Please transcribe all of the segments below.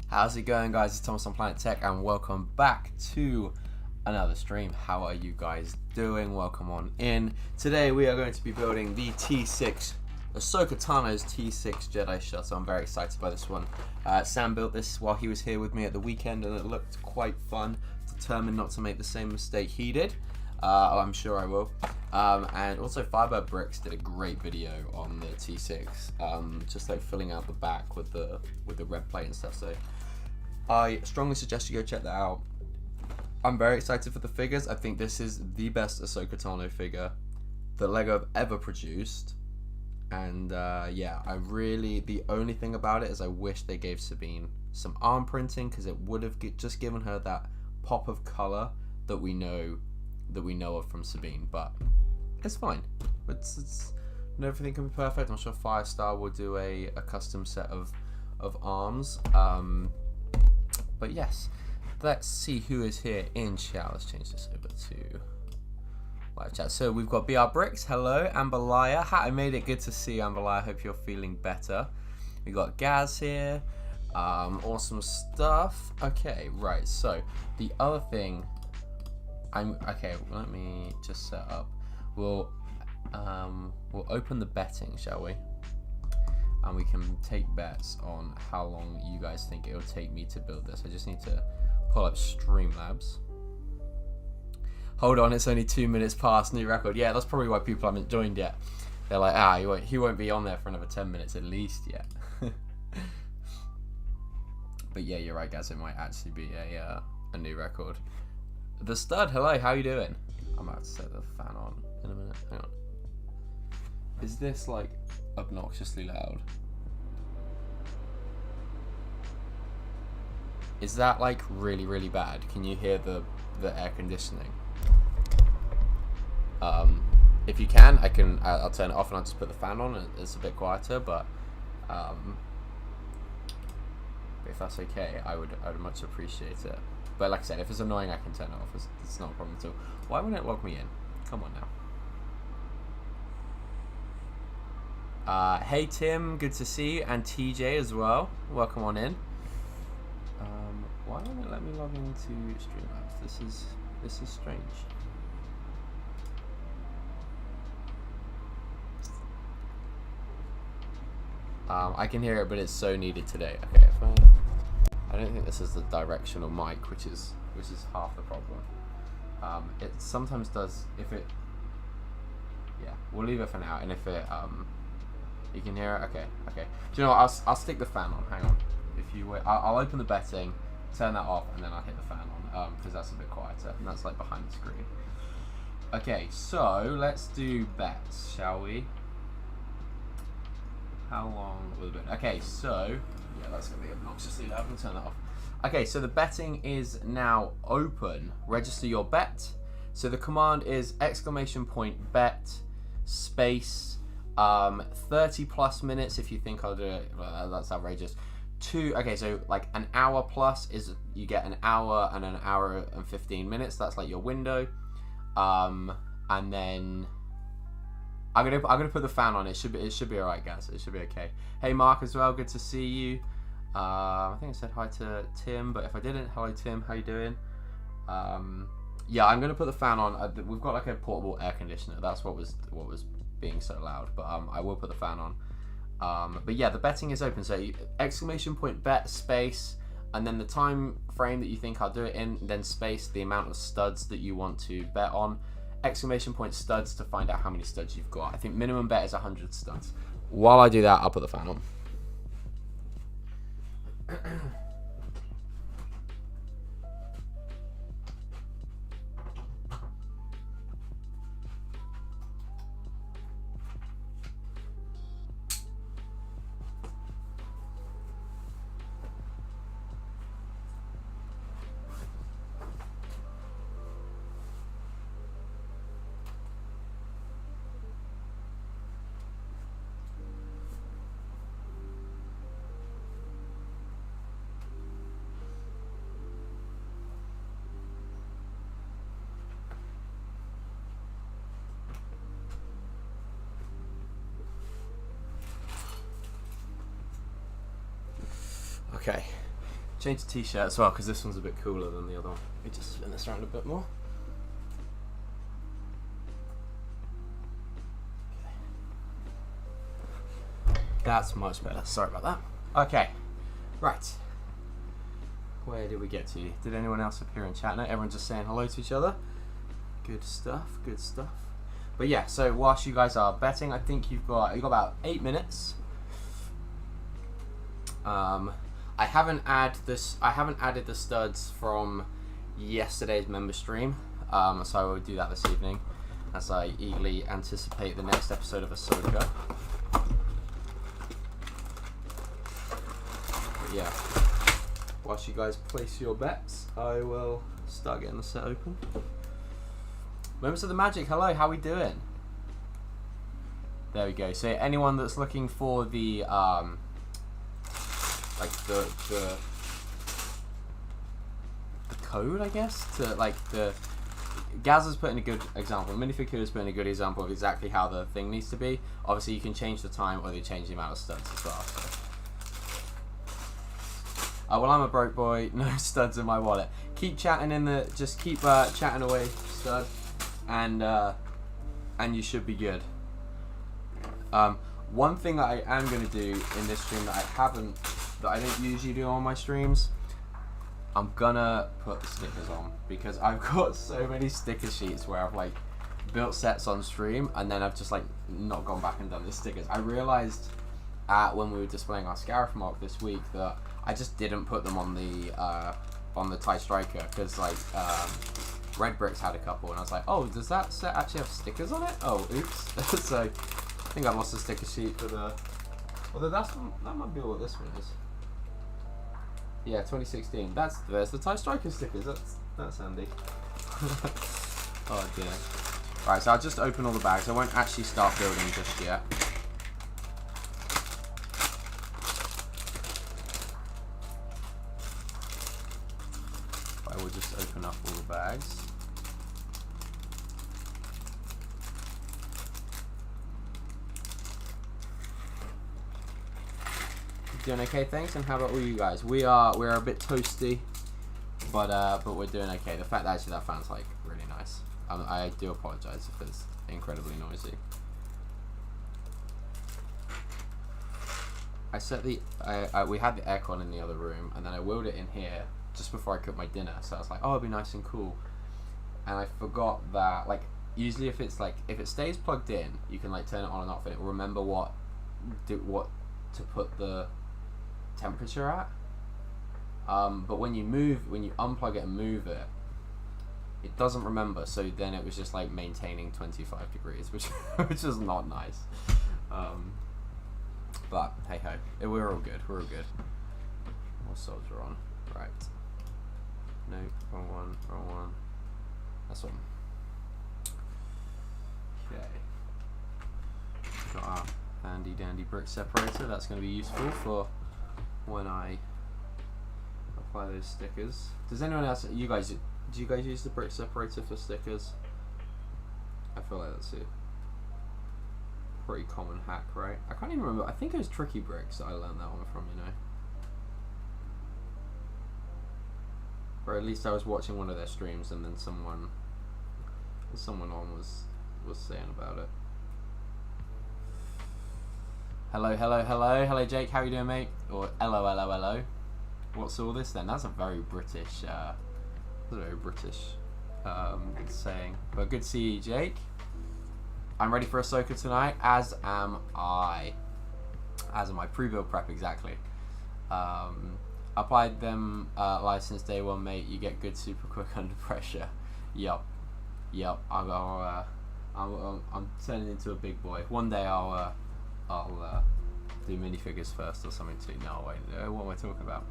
How's it going, guys? It's Thomas on Planet Tech, and welcome back to another stream. How are you guys doing? Welcome on in. Today we are going to be building the T-6, Ahsoka Tano's T-6 Jedi Shuttle. I'm very excited by this one. Sam built this while he was here with me at the weekend, and it looked quite fun. Determined not to make the same mistake he did. I'm sure I will. And also Firebird Bricks did a great video on the T6, just like filling out the back with the red plate and stuff. So I strongly suggest you go check that out. I'm very excited for the figures. I think this is the best Ahsoka Tano figure that LEGO have ever produced. And yeah, the only thing about it is I wish they gave Sabine some arm printing, because it would have just given her that pop of color that we know of from Sabine. But it's fine. It's everything can be perfect. I'm sure Firestar will do a custom set of arms. But yes, let's see who is here in chat. Let's change this over to live chat. So we've got BR Bricks. Hello, Amberlaya. I made it. Good to see you, Amberlaya. Hope you're feeling better. We got Gaz here. Awesome stuff. Okay, right. So the other thing, okay. Let me just set up. We'll open the betting, shall we? And we can take bets on how long you guys think it'll take me to build this. I just need to pull up Streamlabs. Hold on, it's only 2 minutes past new record. Yeah, that's probably why people haven't joined yet. They're like, he won't be on there for another 10 minutes at least yet. But yeah, you're right, guys. It might actually be a new record. The Stud, hello, how you doing? I'm about to set the fan on in a minute. Hang on. Is this like obnoxiously loud? Is that like really, really bad? Can you hear the air conditioning? If you can, I'll turn it off and I'll just put the fan on. It's a bit quieter, but if that's okay, I would much appreciate it. But like I said, if it's annoying, I can turn it off. It's not a problem at all. Why won't it log me in? Come on now. Hey Tim, good to see you, and TJ as well. Welcome on in. Why won't it let me log into Streamlabs? This is strange. I can hear it, but it's so needed today. Okay, I don't think this is the directional mic, which is half the problem. It sometimes does if it. Yeah, we'll leave it for now, and if it you can hear it. Okay. Do you know what? I'll stick the fan on. Hang on. If you wait, I'll open the betting, turn that off, and then I'll hit the fan on because that's a bit quieter, and that's like behind the screen. Okay, so let's do bets, shall we? How long will it be? Okay, so yeah, that's gonna be obnoxiously loud. I'm gonna turn that off. Okay, so the betting is now open. Register your bet. So the command is !bet space 30 plus minutes if you think I'll do it. Well, that's outrageous. Okay, so like an hour plus is you get an hour and an hour and 15 minutes. That's like your window. And then I'm gonna put the fan on. It should be alright, guys. It should be okay. Hey Mark as well. Good to see you. I think I said hi to Tim, but if I didn't, hello Tim. How you doing? Yeah, I'm gonna put the fan on. We've got like a portable air conditioner. That's what was being so loud. But I will put the fan on. But yeah, the betting is open. So !bet space, and then the time frame that you think I'll do it in, then space the amount of studs that you want to bet on. !studs to find out how many studs you've got. I think minimum bet is 100 studs. While I do that, I'll put the fan on. Okay. Change the t-shirt as well because this one's a bit cooler than the other one. We just spin this around a bit more. Okay. That's much better. Sorry about that. Okay, right. Where did we get to? Did anyone else appear in chat? No, everyone's just saying hello to each other. Good stuff. Good stuff. But yeah, so whilst you guys are betting, I think you've got about 8 minutes. I haven't added the studs from yesterday's member stream, so I will do that this evening as I eagerly anticipate the next episode of Ahsoka. But yeah, whilst you guys place your bets, I will start getting the set open. Moments of the Magic, hello, how we doing? There we go. So anyone that's looking for the like the code, I guess, to like the Gaz has put in a good example. Minifig has put in a good example of exactly how the thing needs to be. Obviously, you can change the time or you change the amount of studs as well. So. Well, I'm a broke boy. No studs in my wallet. Keep chatting in the. Just keep chatting away, stud, and you should be good. One thing that I am going to do in this stream that I don't usually do on my streams, I'm gonna put stickers on because I've got so many sticker sheets where I've like built sets on stream and then I've just like not gone back and done the stickers. I realized when we were displaying our Scarif mark this week that I just didn't put them on the TIE Striker because like Red Bricks had a couple and I was like, oh, does that set actually have stickers on it? Oh, oops. So I think I lost a sticker sheet for the. Although that might be what this one is. Yeah, 2016. There's the TIE Striker stickers. That's handy. Oh dear. Right, so I'll just open all the bags. I won't actually start building just yet. I will just open up all the bags. Doing okay, thanks. And how about all you guys? We're a bit toasty, but we're doing okay. The fact that actually that fan's like really nice. I do apologize if it's incredibly noisy. I set the we had the aircon in the other room, and then I wheeled it in here just before I cooked my dinner. So I was like, oh, it'll be nice and cool. And I forgot that like usually if it stays plugged in, you can like turn it on and off, and it will remember what to put the temperature at. But when you unplug it and move it, it doesn't remember. So then it was just like maintaining 25 degrees, which is not nice. But hey ho, we're all good. We're all good. What soldier on? Right. No, wrong one. Wrong one. That's one. Okay. Got our handy dandy brick separator. That's going to be useful for when I apply those stickers. Does anyone else? Do you guys use the brick separator for stickers? I feel like that's a pretty common hack, right? I can't even remember. I think it was Tricky Bricks that I learned that one from, you know. Or at least I was watching one of their streams and then someone on was saying about it. Hello, Jake. How you doing, mate? Or hello. What's all this then? That's a very British, saying. But good to see you, Jake. I'm ready for Ahsoka tonight, as am I. As am I. Pre-build prep, exactly. Applied them license day one, mate. You get good super quick under pressure. Yup. I'm turning into a big boy. One day I'll do minifigures first or something too. No, wait, what am I talking about?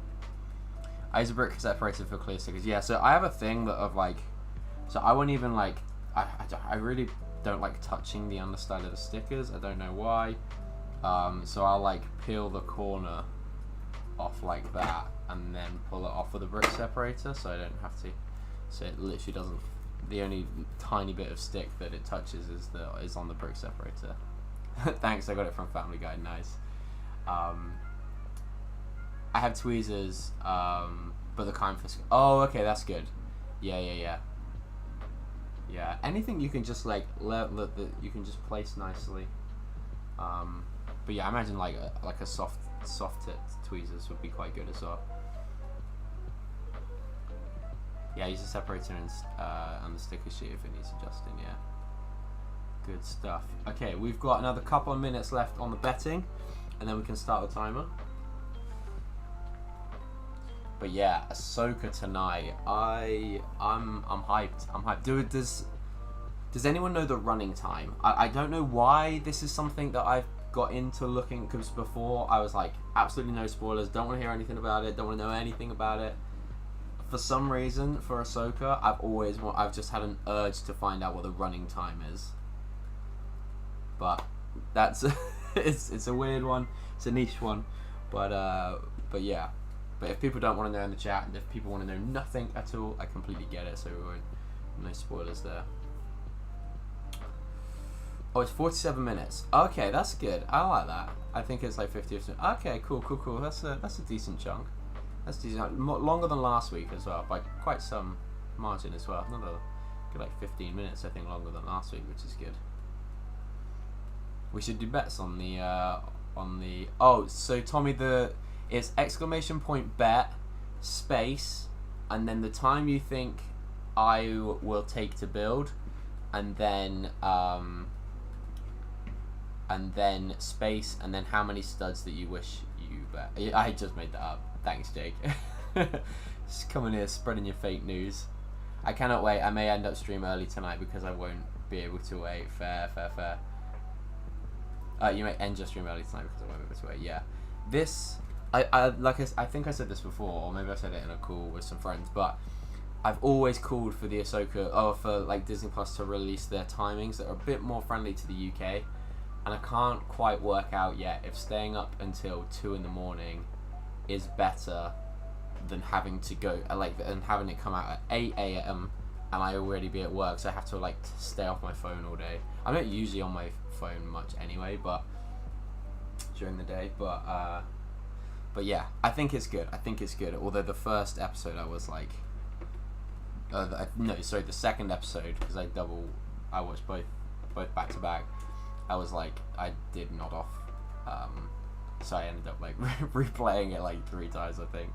I use a brick separator for clear stickers. Yeah, so I have a thing that of like, so I won't even like, I really don't like touching the underside of the stickers. I don't know why. So I'll like peel the corner off like that and then pull it off with a brick separator, so I don't have to. So it literally doesn't. The only tiny bit of stick that it touches is on the brick separator. Thanks, I got it from Family Guy. Nice. I have tweezers, but the kind for... Oh, okay, that's good. Yeah. Yeah, anything you can just like you can just place nicely. But yeah, I imagine like a soft tip tweezers would be quite good as well. Yeah, use a separator and the sticker sheet if it needs adjusting. Yeah, good stuff. Okay, we've got another couple of minutes left on the betting, and then we can start the timer. But yeah, Ahsoka tonight. I'm hyped. I'm hyped. Does anyone know the running time? I don't know why this is something that I've got into looking, because before I was like, absolutely no spoilers, don't want to hear anything about it, don't want to know anything about it. For some reason, for Ahsoka, I've just had an urge to find out what the running time is. But that's it's a weird one, it's a niche one, but yeah. But if people don't want to know in the chat, and if people want to know nothing at all, I completely get it. So no spoilers there. Oh, it's 47 minutes. Okay, that's good. I like that. I think it's like 50 or something. Okay, cool. That's a decent chunk. That's decent. Longer than last week as well, by quite some margin as well. Another good like 15 minutes, I think, longer than last week, which is good. We should do bets on the Oh, so Tommy, it's exclamation point bet space and then the time you think I will take to build, and then space, and then how many studs that you wish you bet. I just made that up. Thanks, Jake. Just coming here spreading your fake news. I cannot wait. I may end up stream early tonight because I won't be able to wait. Fair. You may end your stream early tonight because I won't be able to wait. Yeah. This, I think I said this before, or maybe I said it in a call with some friends, but I've always called for the Ahsoka, for like Disney Plus to release their timings that are a bit more friendly to the UK, and I can't quite work out yet if staying up until 2 in the morning is better than having to go and having it come out at 8 a.m. and I already be at work, so I have to like stay off my phone all day. I'm not usually on my phone much anyway, but during the day, but yeah, I think it's good. Although the first episode I was like, the second episode, because I watched both back to back. I was like, I did nod off, so I ended up like replaying it like 3 times, I think,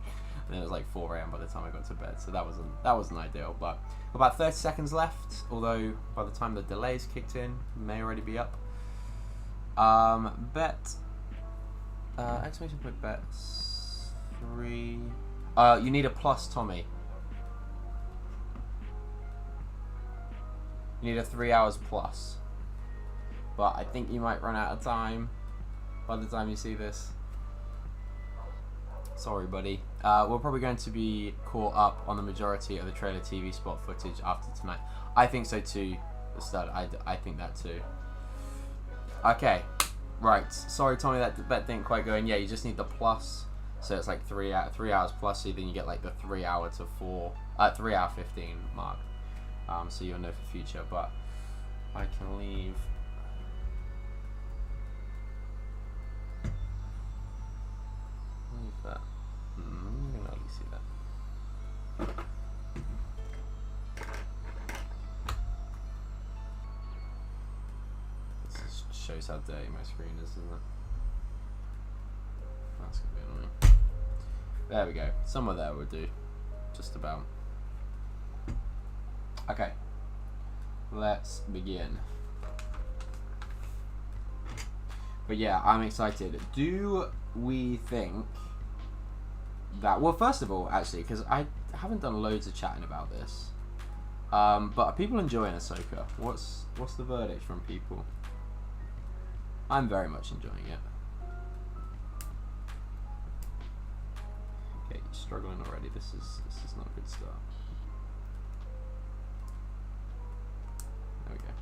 and it was like 4 a.m. by the time I got to bed, so that wasn't ideal. But about 30 seconds left, although by the time the delays kicked in, it may already be up. Bet. Exclamation point bets 3. You need a plus, Tommy. You need a 3 hours plus. But I think you might run out of time by the time you see this. Sorry, buddy. We're probably going to be caught up on the majority of the trailer TV spot footage after tonight. I think so too, the stud. I think that too. Okay. Right, sorry Tommy, that bet didn't quite go in. Yeah, you just need the plus, so it's like 3 hours plus, so then you get like the 3 hour to 3 hour 15 mark. So you'll know for future, but I can leave that. I'm gonna let you see that. Shows how dirty my screen is, isn't it? That's gonna be annoying. There we go. Somewhere there would do. Just about. Okay. Let's begin. But yeah, I'm excited. Do we think that... Well, first of all, actually, because I haven't done loads of chatting about this. But are people enjoying Ahsoka? What's the verdict from people? I'm very much enjoying it. Okay, you're struggling already. This is not a good start. There we go.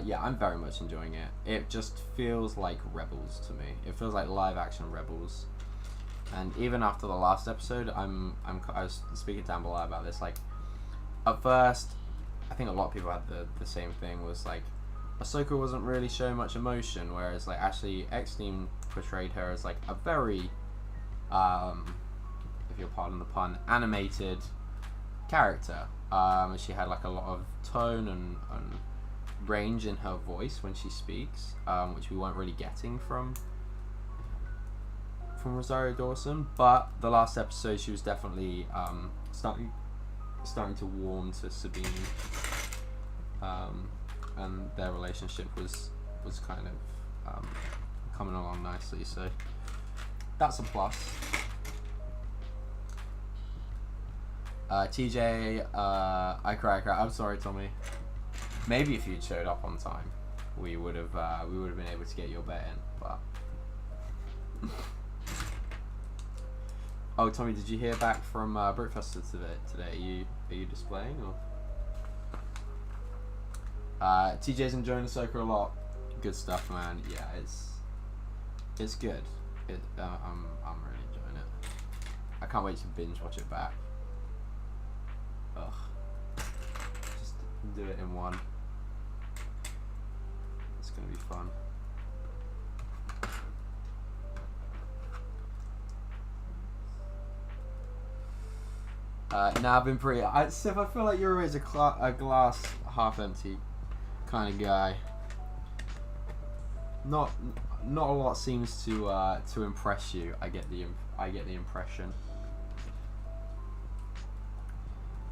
Yeah, I'm very much enjoying it. It just feels like Rebels to me. It feels like live action Rebels. And even after the last episode, I was speaking down below about this. Like, at first, I think a lot of people had the same thing. Was like, Ahsoka wasn't really showing much emotion, whereas like actually X-Team portrayed her as like a very if you'll pardon the pun, animated character. She had like a lot of tone and range in her voice when she speaks, which we weren't really getting from Rosario Dawson. But the last episode, she was definitely starting to warm to Sabine, and their relationship was kind of coming along nicely. So that's a plus. TJ, I cry. I'm sorry, Tommy. Maybe if you'd showed up on time, we would have been able to get your bet in. But oh, Tommy, did you hear back from Brickfester today? Are you displaying or? TJ's enjoying Ahsoka a lot. Good stuff, man. Yeah, it's good. I'm really enjoying it. I can't wait to binge watch it back. Ugh. Just do it in one. It's gonna be fun. Now I've been pretty. Sif, I feel like you're always a glass half empty kind of guy. Not a lot seems to impress you. I get the impression.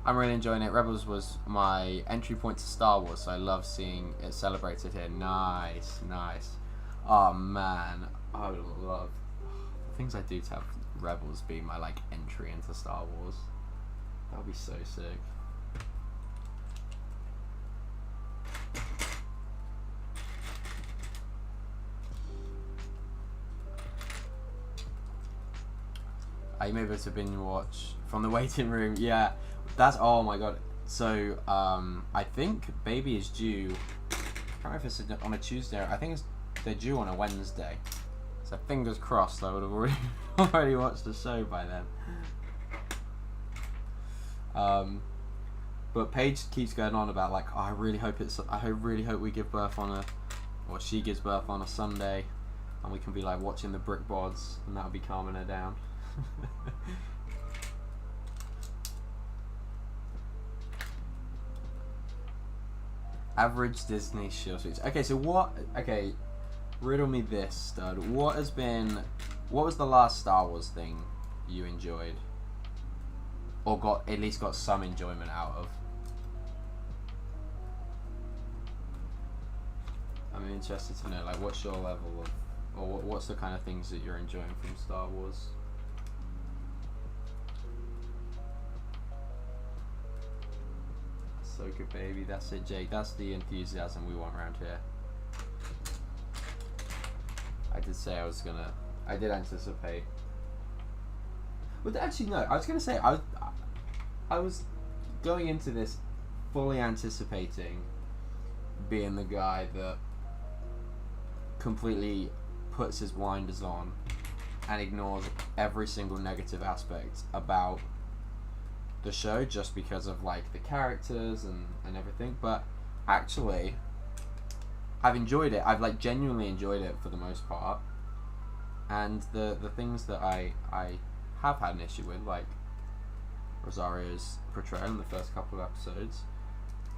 I'm really enjoying it. Rebels was my entry point to Star Wars, so I love seeing it celebrated here. Nice. Oh man, I would love the things I do to have Rebels be my like entry into Star Wars. That would be so sick. You may be able to binge watch from the waiting room. Yeah, that's, oh my god. So I think baby is due. I can't remember if it's on a Tuesday. I think they're due on a Wednesday. So fingers crossed, I would have already watched the show by then. But Paige keeps going on about like, oh, I really hope we give birth on a, or she gives birth on a Sunday, and we can be like watching the brick bods, and that'll be calming her down. Average Disney shield suits. Okay, so what? Okay, riddle me this, stud. What was the last Star Wars thing you enjoyed, or at least got some enjoyment out of? I'm interested to know, like, what's your level of, or what's the kind of things that you're enjoying from Star Wars? Ahsoka, baby, that's it, Jake. That's the enthusiasm we want around here. I did say I did anticipate. But actually, no, I was gonna say I was going into this fully anticipating being the guy that completely puts his blinders on and ignores every single negative aspect about the show just because of like the characters and everything. But actually, I've enjoyed it. I've like genuinely enjoyed it for the most part. And the things that I have had an issue with, like Rosario's portrayal in the first couple of episodes,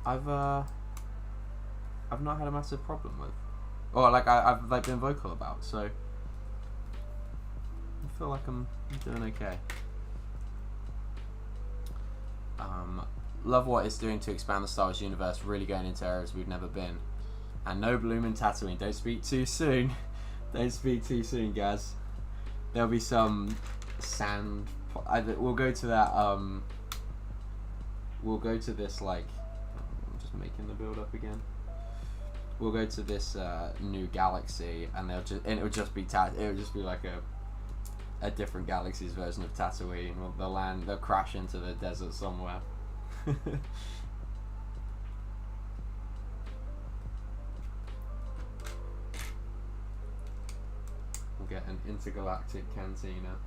I've not had a massive problem with, or like I've like been vocal about. So I feel like I'm doing okay. Love what it's doing to expand the Star Wars universe, really going into areas we've never been. And no bloom in Tatooine. Don't speak too soon. Don't speak too soon, guys. There'll be some sand. We'll go to that. We'll go to this like. I'm just making the build up again. We'll go to this new galaxy, and it'll just be like a different galaxy's version of Tatooine. They'll crash into the desert somewhere. We'll get an intergalactic cantina.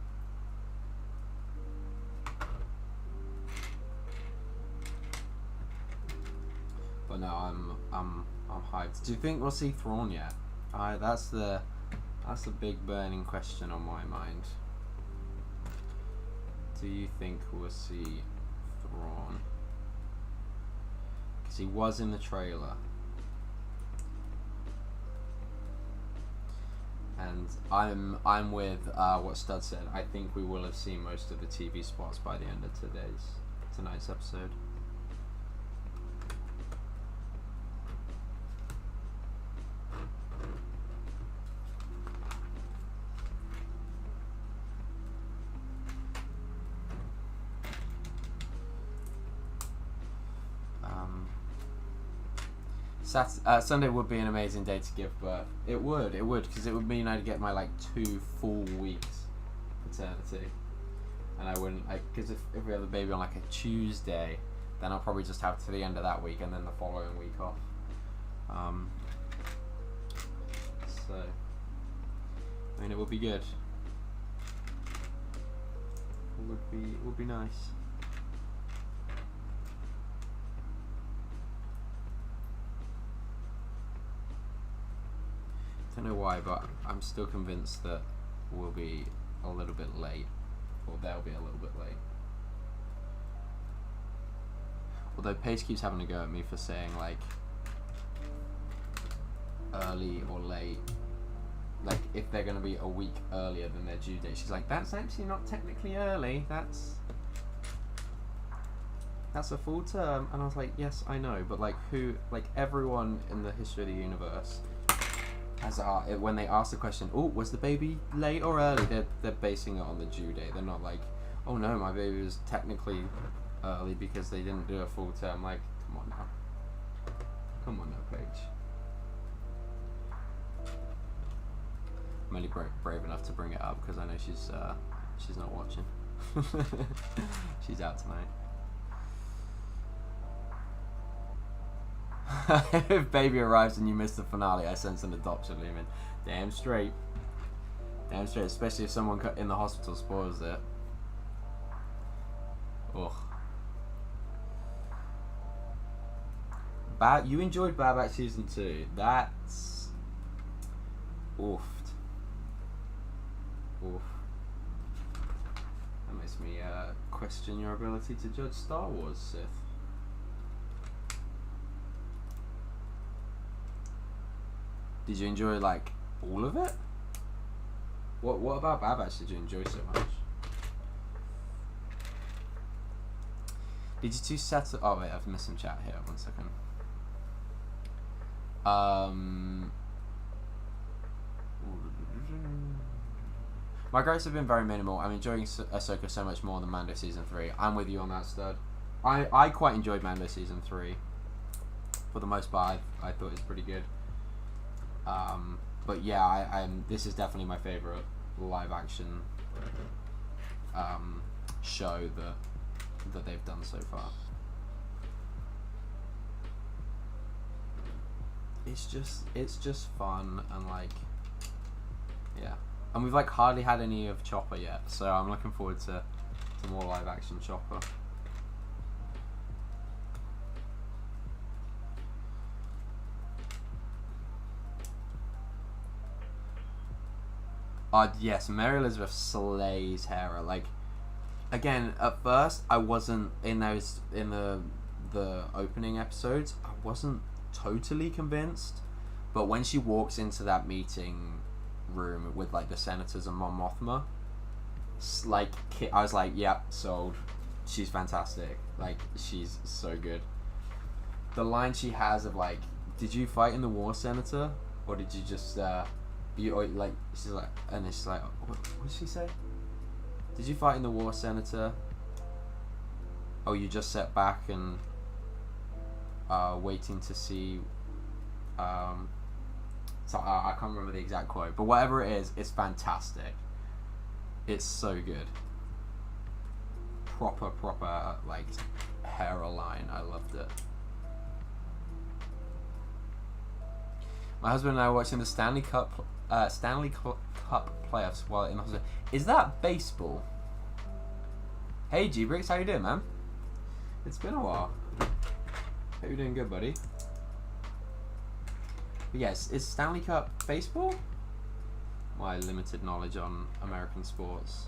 But no, I'm hyped. Do you think we'll see Thrawn yet? That's the big burning question on my mind. do you think we'll see Thrawn? Because he was in the trailer. And I'm with what Stud said. I think we will have seen most of the TV spots by the end of tonight's episode. Sunday would be an amazing day to give birth. It would, because it would mean I'd get my like 2 full weeks paternity, and I wouldn't, because if we have the baby on like a Tuesday, then I'll probably just have to the end of that week and then the following week off. So, I mean, it would be good. It would be nice. I don't know why, but I'm still convinced that we'll be a little bit late, or they'll be a little bit late. Although Paige keeps having to go at me for saying like early or late, like if they're going to be a week earlier than their due date. She's like, that's actually not technically early, that's a full term. And I was like, yes, I know, but like everyone in the history of the universe, when they ask the question, oh, was the baby late or early, they're basing it on the due date. They're not like, oh no, my baby was technically early because they didn't do a full term. Like, come on now, Paige. I'm only brave enough to bring it up because I know she's not watching. She's out tonight. If baby arrives and you miss the finale, I sense an adoption looming. Damn straight. Especially if someone in the hospital spoils it. Ugh. You enjoyed Bad Batch Season 2. That's... Oofed. Oof. That makes me question your ability to judge Star Wars, Sith. Did you enjoy like all of it? What about Bad Batch did you enjoy so much? Did you two settle? Oh wait, I've missed some chat here. 1 second. My gripes have been very minimal. I'm enjoying Ahsoka so much more than Mando Season 3. I'm with you on that, Stud. I quite enjoyed Mando Season 3. For the most part, I thought it was pretty good. But yeah, this is definitely my favorite live action show that they've done so far. It's just fun and like, yeah. And we've like hardly had any of Chopper yet, so I'm looking forward to more live action Chopper. Yes, Mary Elizabeth slays Hera. Like, again, at first I wasn't in the opening episodes. I wasn't totally convinced, but when she walks into that meeting room with like the senators and Mon Mothma, like I was like, yeah, sold. She's fantastic. Like, she's so good. The line she has of like, "Did you fight in the war, Senator, or did you just like?" She's like, and then she's like, what did she say? "Did you fight in the war, Senator? Oh, you just sat back and waiting to see." So I can't remember the exact quote, but whatever it is, it's fantastic. It's so good. Proper like Hera line. I loved it. My husband and I are watching the Stanley Cup playoffs while in the hospital. Is that baseball? Hey G-Bricks, how you doing, man? It's been a while. Hope you're doing good, buddy. But yes, is Stanley Cup baseball? My limited knowledge on American sports.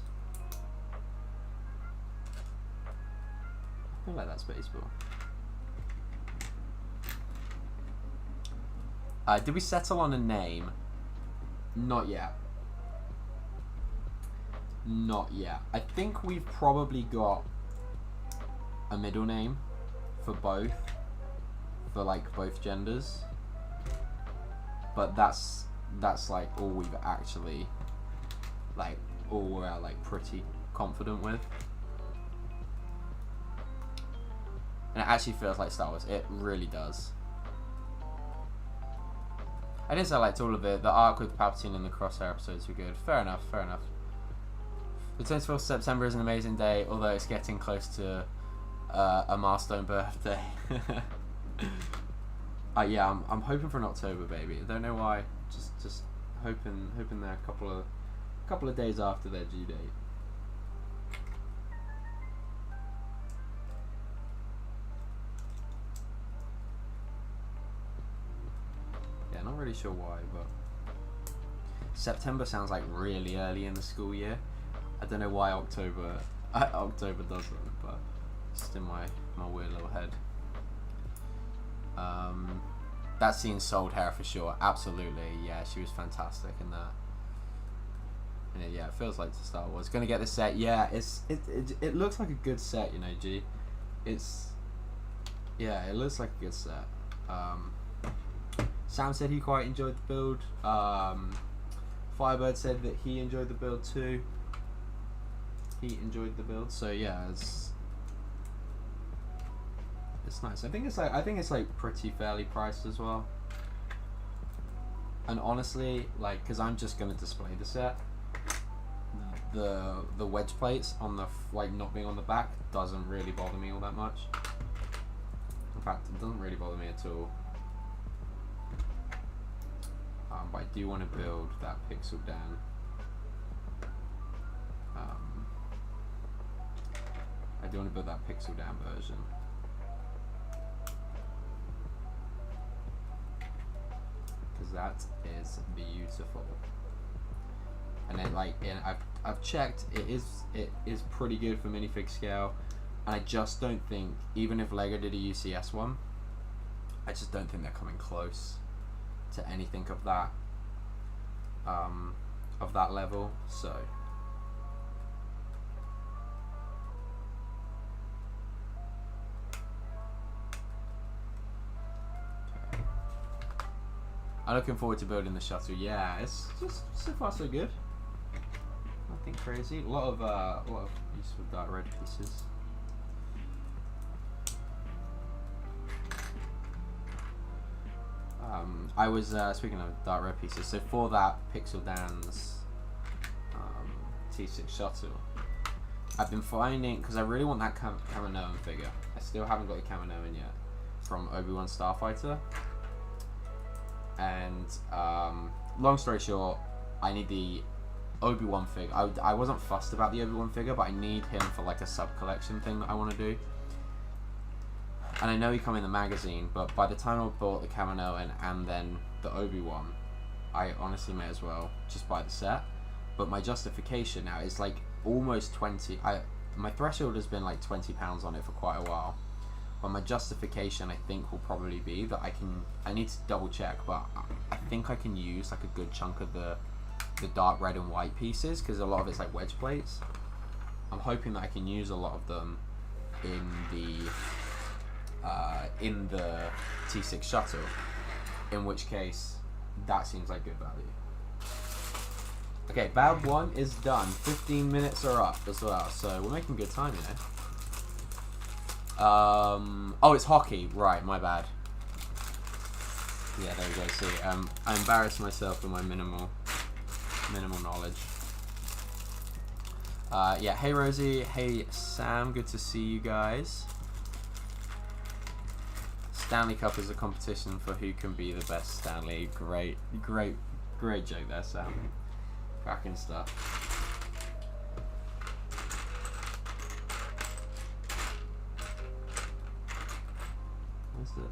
I like that space ball. Did we settle on a name? Not yet. Not yet. I think we've probably got a middle name for both. For like both genders. But that's like all we've actually like all we're like pretty confident with. And it actually feels like Star Wars. It really does. I didn't say I liked all of it. The arc with Palpatine and the Crosshair episodes were good. Fair enough, fair enough. The 24th of September is an amazing day, although it's getting close to a milestone birthday. Yeah, I'm hoping for an October baby. I don't know why. Just hoping they're a couple of days after their due date. Yeah, not really sure why, but September sounds like really early in the school year. I don't know why October doesn't, but it's just in my weird little head. That scene sold her for sure. Absolutely, yeah, she was fantastic in that. And yeah, it feels like Star Wars. Gonna get the set. Yeah, it looks like a good set, you know, G. It looks like a good set. Sam said he quite enjoyed the build. Firebird said that he enjoyed the build too. So yeah, it's nice. I think it's like pretty fairly priced as well. And honestly, like, because I'm just gonna display the set, the wedge plates on the like not being on the back doesn't really bother me all that much. In fact, it doesn't really bother me at all. But I do want to build that pixel down. I do want to build that pixel down version. Because that is beautiful. And then I've checked, it is pretty good for minifig scale. And I just don't think, even if LEGO did a UCS one, I just don't think they're coming close to anything of that level. So okay. I'm looking forward to building the shuttle. Yeah, it's just so far so good. Nothing crazy. A lot of useful dark red pieces. I was speaking of dark red pieces. So for that Pixel Dan's T-6 shuttle, I've been finding, because I really want that Kaminoan figure. I still haven't got the Kaminoan yet from Obi-Wan Starfighter. And long story short, I need the Obi-Wan figure. I wasn't fussed about the Obi-Wan figure, but I need him for like a sub collection thing that I want to do. And I know he come in the magazine, but by the time I bought the Kaminoan and then the Obi-Wan, I honestly may as well just buy the set. But my justification now is like almost 20. My threshold has been like £20 on it for quite a while. But my justification, I think, will probably be that I need to double check, but I think I can use like a good chunk of the dark red and white pieces, because a lot of it's like wedge plates. I'm hoping that I can use a lot of them in the T-6 shuttle, in which case that seems like good value. Okay, bab 1 is done. 15 minutes are up as well, so we're making good time, you know. Oh, it's hockey. Right, my bad. Yeah, there we go. See, I embarrassed myself with my minimal knowledge. Yeah, hey Rosie, hey Sam, good to see you guys. Stanley Cup is a competition for who can be the best Stanley. Great joke there, Sam. Cracking stuff. What's it?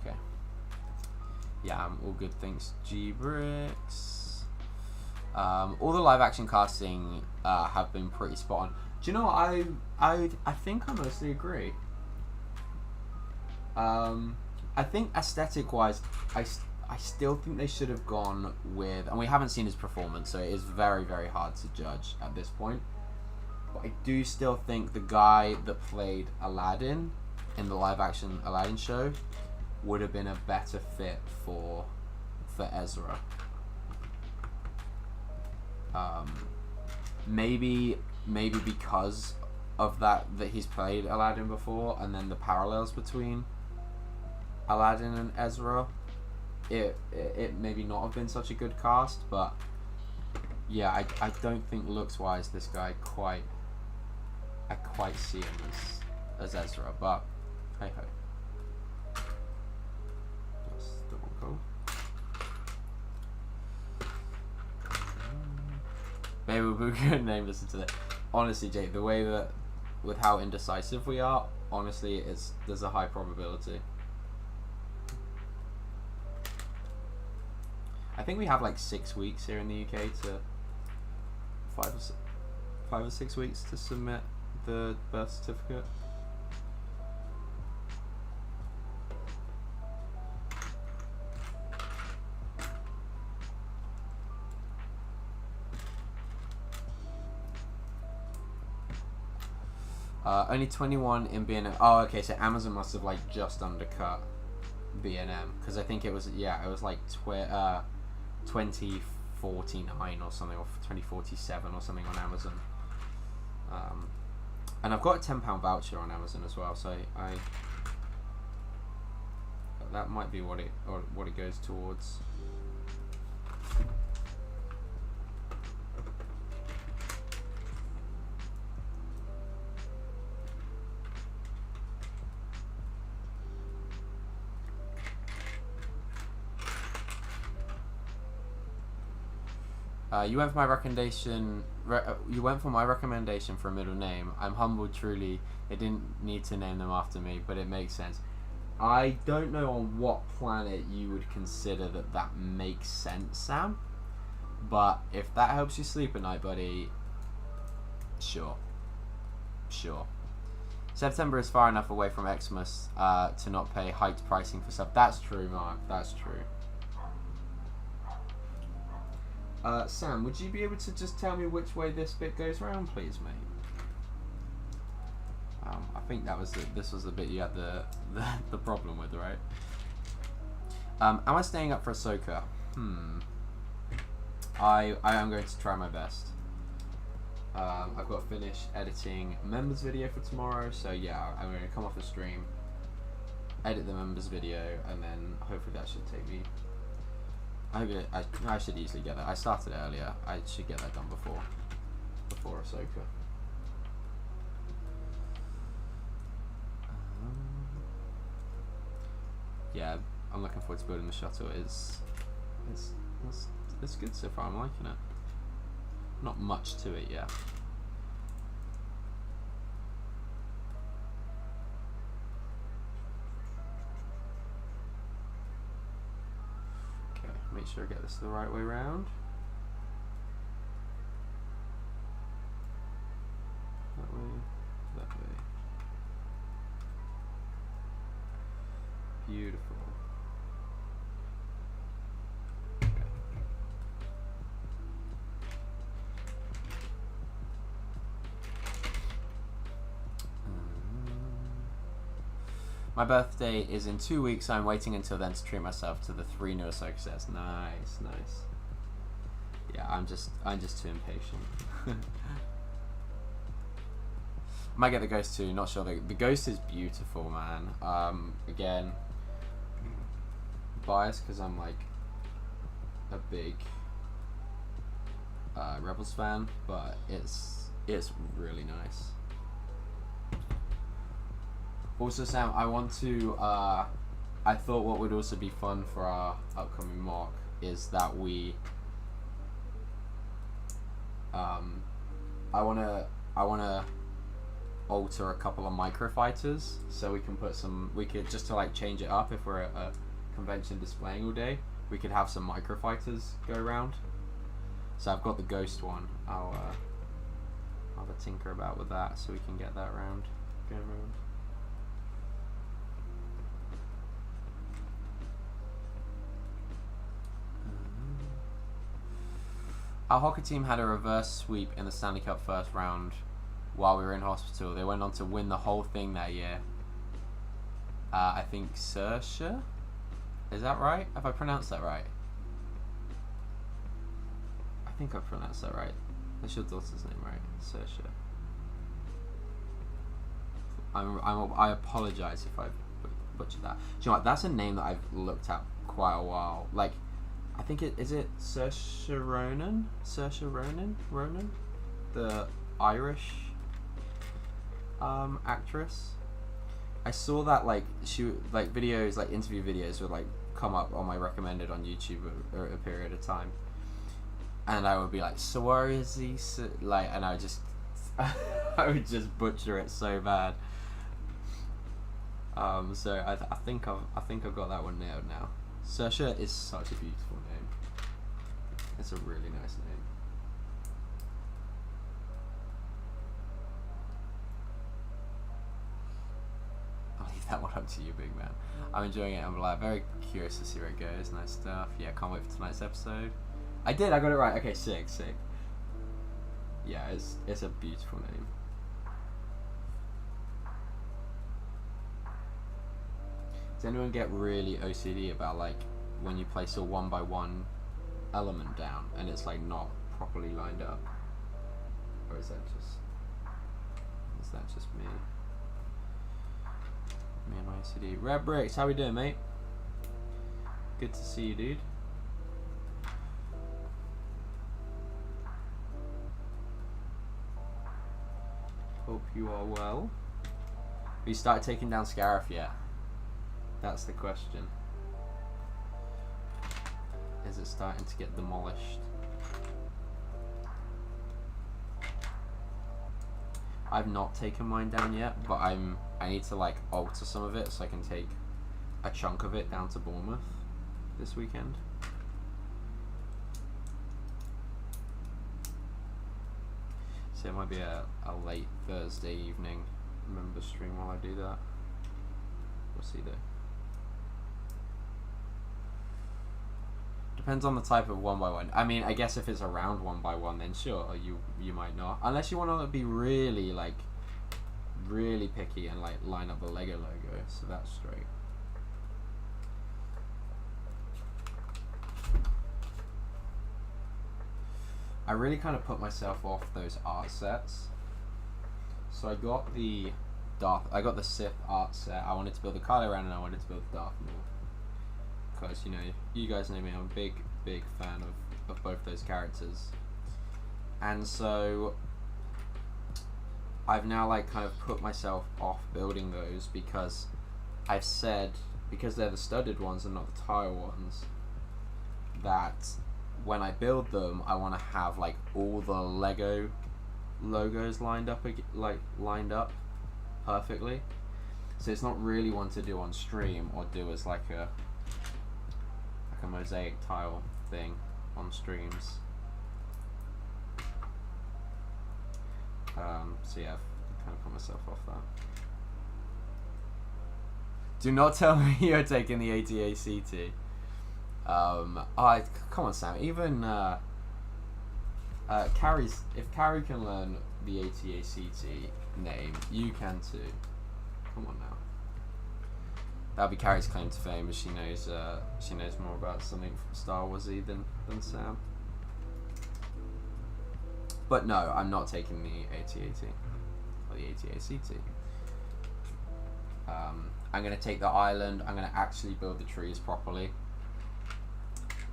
Okay. Yeah, I'm all good, thanks. G Bricks. All the live action casting have been pretty spot on. Do you know what? I think I mostly agree. I think aesthetic wise, I still think they should have gone with, and we haven't seen his performance, so it is very, very hard to judge at this point. But I do still think the guy that played Aladdin in the live action Aladdin show would have been a better fit for Ezra. Maybe because of that he's played Aladdin before, and then the parallels between Aladdin and Ezra, it maybe not have been such a good cast. But yeah, I don't think looks wise this guy quite see him as Ezra, but hey ho. That's double cool. Maybe we could name this into that. Honestly, Jake, the way that with how indecisive we are, honestly, there's a high probability. I think we have like 6 weeks here in the UK to 5 or 6 weeks to submit the birth certificate. Only 21 in B&M. Oh, okay, so Amazon must have like just undercut B&M, because I think it was like 2049 or something, or 2047 or something on Amazon. And I've got a £10 voucher on Amazon as well, so that might be what it goes towards. You went for my recommendation. You went for my recommendation for a middle name. I'm humbled, truly. They didn't need to name them after me, but it makes sense. I don't know on what planet you would consider that makes sense, Sam. But if that helps you sleep at night, buddy, sure. September is far enough away from Xmas to not pay hiked pricing for stuff. That's true, Mark. That's true. Sam, would you be able to just tell me which way this bit goes around, please, mate? I think this was the bit you had the problem with, right? Am I staying up for Ahsoka? I am going to try my best. I've got to finish editing members video for tomorrow, so yeah, I'm going to come off the stream, edit the members video, and then hopefully that should take me. I should easily get that. I started earlier. I should get that done before Ahsoka. Yeah, I'm looking forward to building the shuttle. It's good so far. I'm liking it. Not much to it yet. Make sure I get this the right way around. That way, that way. Beautiful. Okay. My birthday is in 2 weeks, so I'm waiting until then to treat myself to the 3 new Ahsoka sets. Nice. Yeah, I'm just too impatient. Might get the Ghost too, not sure. The Ghost is beautiful, man. Again, biased because I'm like a big Rebels fan, but it's really nice. Also, Sam, I want to, I thought what would also be fun for our upcoming mock is that we, I want to alter a couple of microfighters so we can put we could, just to like change it up if we're at a convention displaying all day, we could have some microfighters go around. So I've got the ghost one. I'll have a tinker about with that so we can get that going around. Our hockey team had a reverse sweep in the Stanley Cup first round while we were in hospital. They went on to win the whole thing that year. I think Saoirse? Is that right? Have I pronounced that right? I think I pronounced that right. That's your daughter's name, right? Saoirse. I apologize if I've butchered that. Do you know what? That's a name that I've looked at quite a while. Like, I think is it Saoirse Ronan? Saoirse Ronan? The Irish actress. I saw that videos, like interview videos would like come up on my recommended on YouTube over a period of time, and I would be like, Saoirse, like, and I would just I would just butcher it so bad. So I think I've got that one nailed now. Saoirse is such a beautiful name. It's a really nice name. I'll leave that one up to you, big man. I'm enjoying it. I'm like very curious to see where it goes. Nice stuff. Yeah, can't wait for tonight's episode. I got it right. Okay, sick. Yeah, it's a beautiful name. Does anyone get really OCD about like when you place a 1x1 element down and it's like not properly lined up, or is that just me? Me and my OCD. Red Bricks, how we doing, mate? Good to see you, dude. Hope you are well. Have you started taking down Scarif yet? That's the question. Is it starting to get demolished? I've not taken mine down yet, but I need to like alter some of it so I can take a chunk of it down to Bournemouth this weekend. So it might be a late Thursday evening member stream while I do that. We'll see though. Depends on the type of 1x1. I mean, I guess if it's a round 1x1, then sure, you might not. Unless you want to be really picky and like line up the Lego logo, so that's straight. I really kind of put myself off those art sets. So I got the Sith art set. I wanted to build the Kylo Ren and I wanted to build the Darth Maul. Because, you know, you guys know me, I'm a big fan of both those characters. And so I've now like kind of put myself off building those because I've said, because they're the studded ones and not the tile ones, that when I build them I want to have like all the Lego logos lined up perfectly. So it's not really one to do on stream or do as like a mosaic tile thing on streams. So yeah, I've kind of put myself off that. Do not tell me you're taking the ATACT. Come on, Sam. Even if Carrie can learn the ATACT name, you can too. Come on now. That'll be Carrie's claim to fame, as she knows more about something from Star Warsy than Sam. But no, I'm not taking the AT-AT or the AT-ACT. I'm gonna take the island. I'm gonna actually build the trees properly,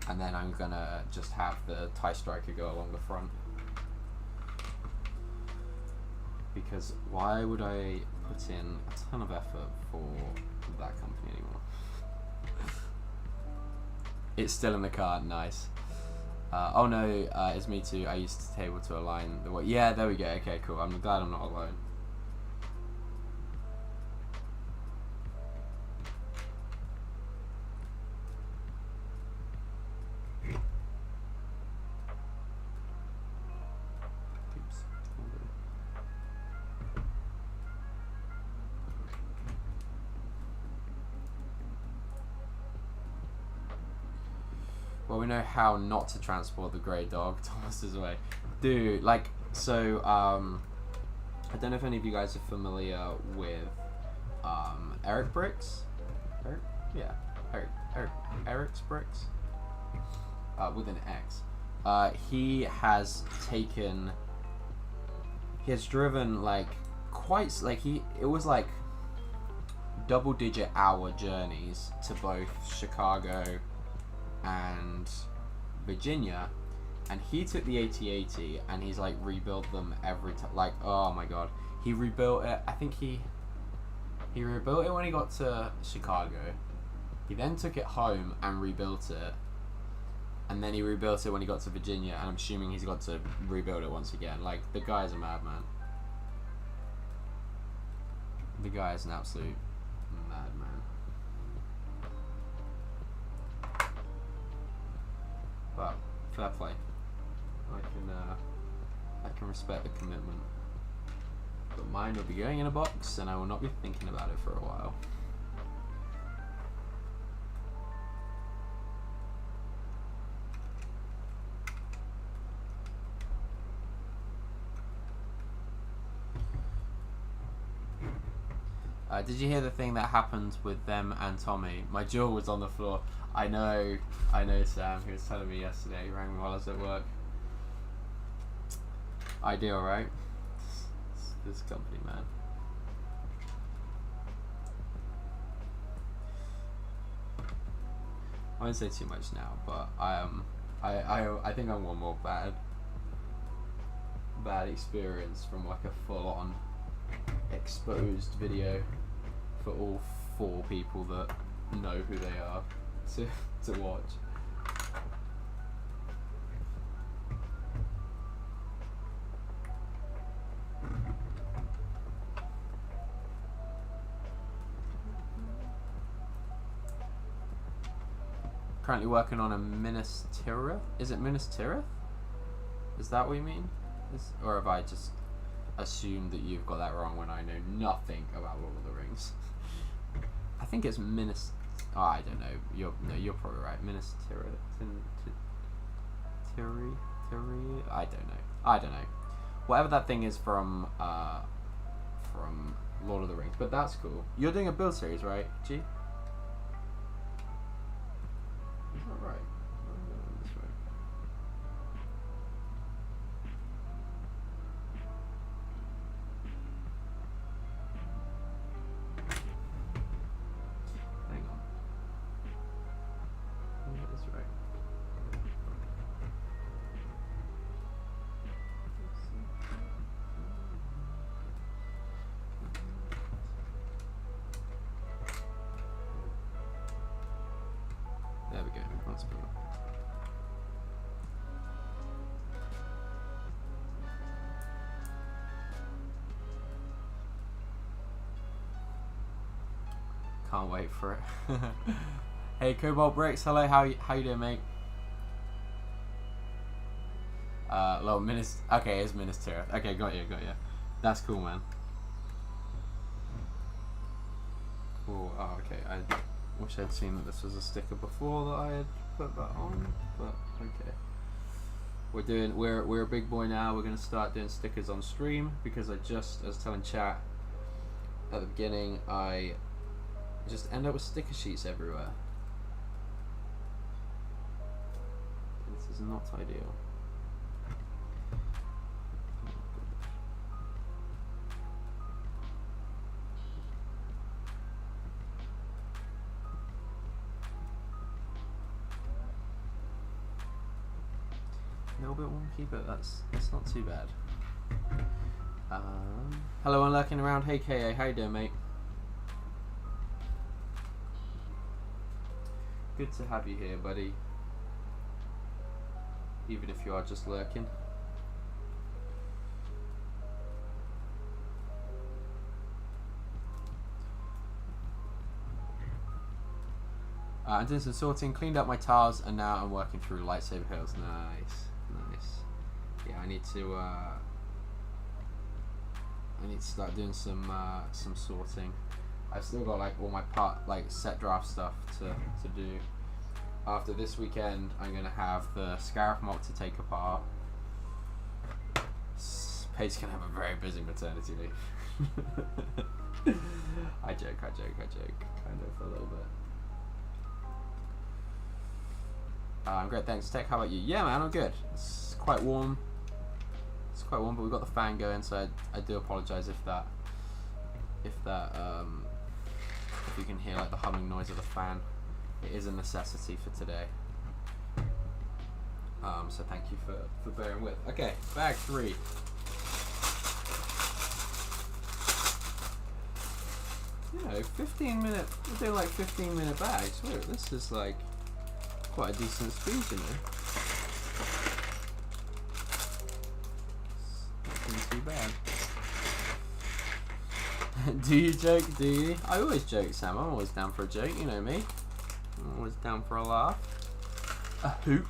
and then I'm gonna just have the TIE Striker go along the front. Because why would I put in a ton of effort for that company anymore? It's still in the cart. Nice. Oh no, it's me too. I used to table to align the way. Yeah, there we go. Okay, cool. I'm glad I'm not alone. Well, we know how not to transport the grey dog. Thomas is away. Dude, like, so, I don't know if any of you guys are familiar with, Eric Bricks? Eric? Yeah. Eric's Bricks? With an X. He has driven, like, it was like double-digit hour journeys to both Chicago and Virginia, and he took the AT-AT and he's like rebuilt them every time. Like, oh my god, he rebuilt it. I think he rebuilt it when he got to Chicago. He then took it home and rebuilt it, and then he rebuilt it when he got to Virginia, and I'm assuming he's got to rebuild it once again. Like, the guy's a madman. The guy is an absolute madman. But fair play. I can respect the commitment. But mine will be going in a box, and I will not be thinking about it for a while. Did you hear the thing that happened with them and Tommy? My jaw was on the floor. I know, Sam. He was telling me yesterday. He rang me while I was at work. Ideal, right? This company, man. I won't say too much now, but I think I'm one more bad experience from like a full-on exposed video for all 4 people that know who they are to watch. Currently working on a Minas Tirith. Is it Minas Tirith? Is that what you mean? Or have I just assumed that you've got that wrong when I know nothing about Lord of the Rings? I think it's Minas. Oh, I don't know. You're probably right. Minas Tirith. I don't know. Whatever that thing is from Lord of the Rings. But that's cool. You're doing a build series, right, G? Is that right? This way. Hang on. That is right. There we go. That's better. Can't wait for it. Hey, Cobalt Bricks. Hello. How you doing, mate? Well, okay, it's Minas Tirith. Okay, got you. That's cool, man. Cool. Oh, okay. I wish I'd seen that this was a sticker before that I had put that on, but okay. We're a big boy now. We're gonna start doing stickers on stream because I was telling chat at the beginning, I just end up with sticker sheets everywhere. This is not ideal. A little bit wonky, but that's not too bad. Hello, I'm lurking around. Hey, KA, how you doing, mate? Good to have you here, buddy. Even if you are just lurking. I'm doing some sorting, cleaned up my tiles, and now I'm working through lightsaber hills. Nice. Yeah, I need to start doing some sorting. I've still got like all my set draft stuff to do. after this weekend, I'm going to have the Scarif mock to take apart. Paige can have a very busy maternity leave. I joke, kind of, a little bit. I'm great, thanks, Tech. How about you? Yeah, man, I'm good. It's quite warm. It's quite warm, but we've got the fan going, so I do apologise if you can hear like the humming noise of the fan. It is a necessity for today. So thank you for bearing with. Okay, bag 3. You know, 15-minute. We're doing like 15-minute bags. Wait, this is like quite a decent speed, you know. It's not too bad. Do you joke? Do you? I always joke, Sam. I'm always down for a joke. You know me. I'm always down for a laugh. A hoot.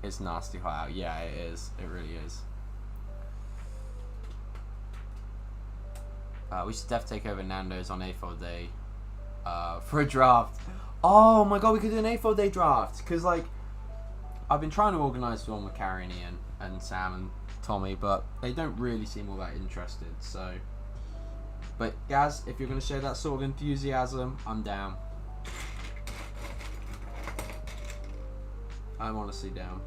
It's nasty hot out. Yeah, it is. It really is. We should definitely take over Nando's on A4 Day for a draft. Oh my god, we could do an A4 Day draft. Because, like, I've been trying to organise one with Carrie and Ian and Sam and Tommy, but they don't really seem all that interested. So, but Gaz, if you're going to show that sort of enthusiasm, I'm down. I'm honestly down.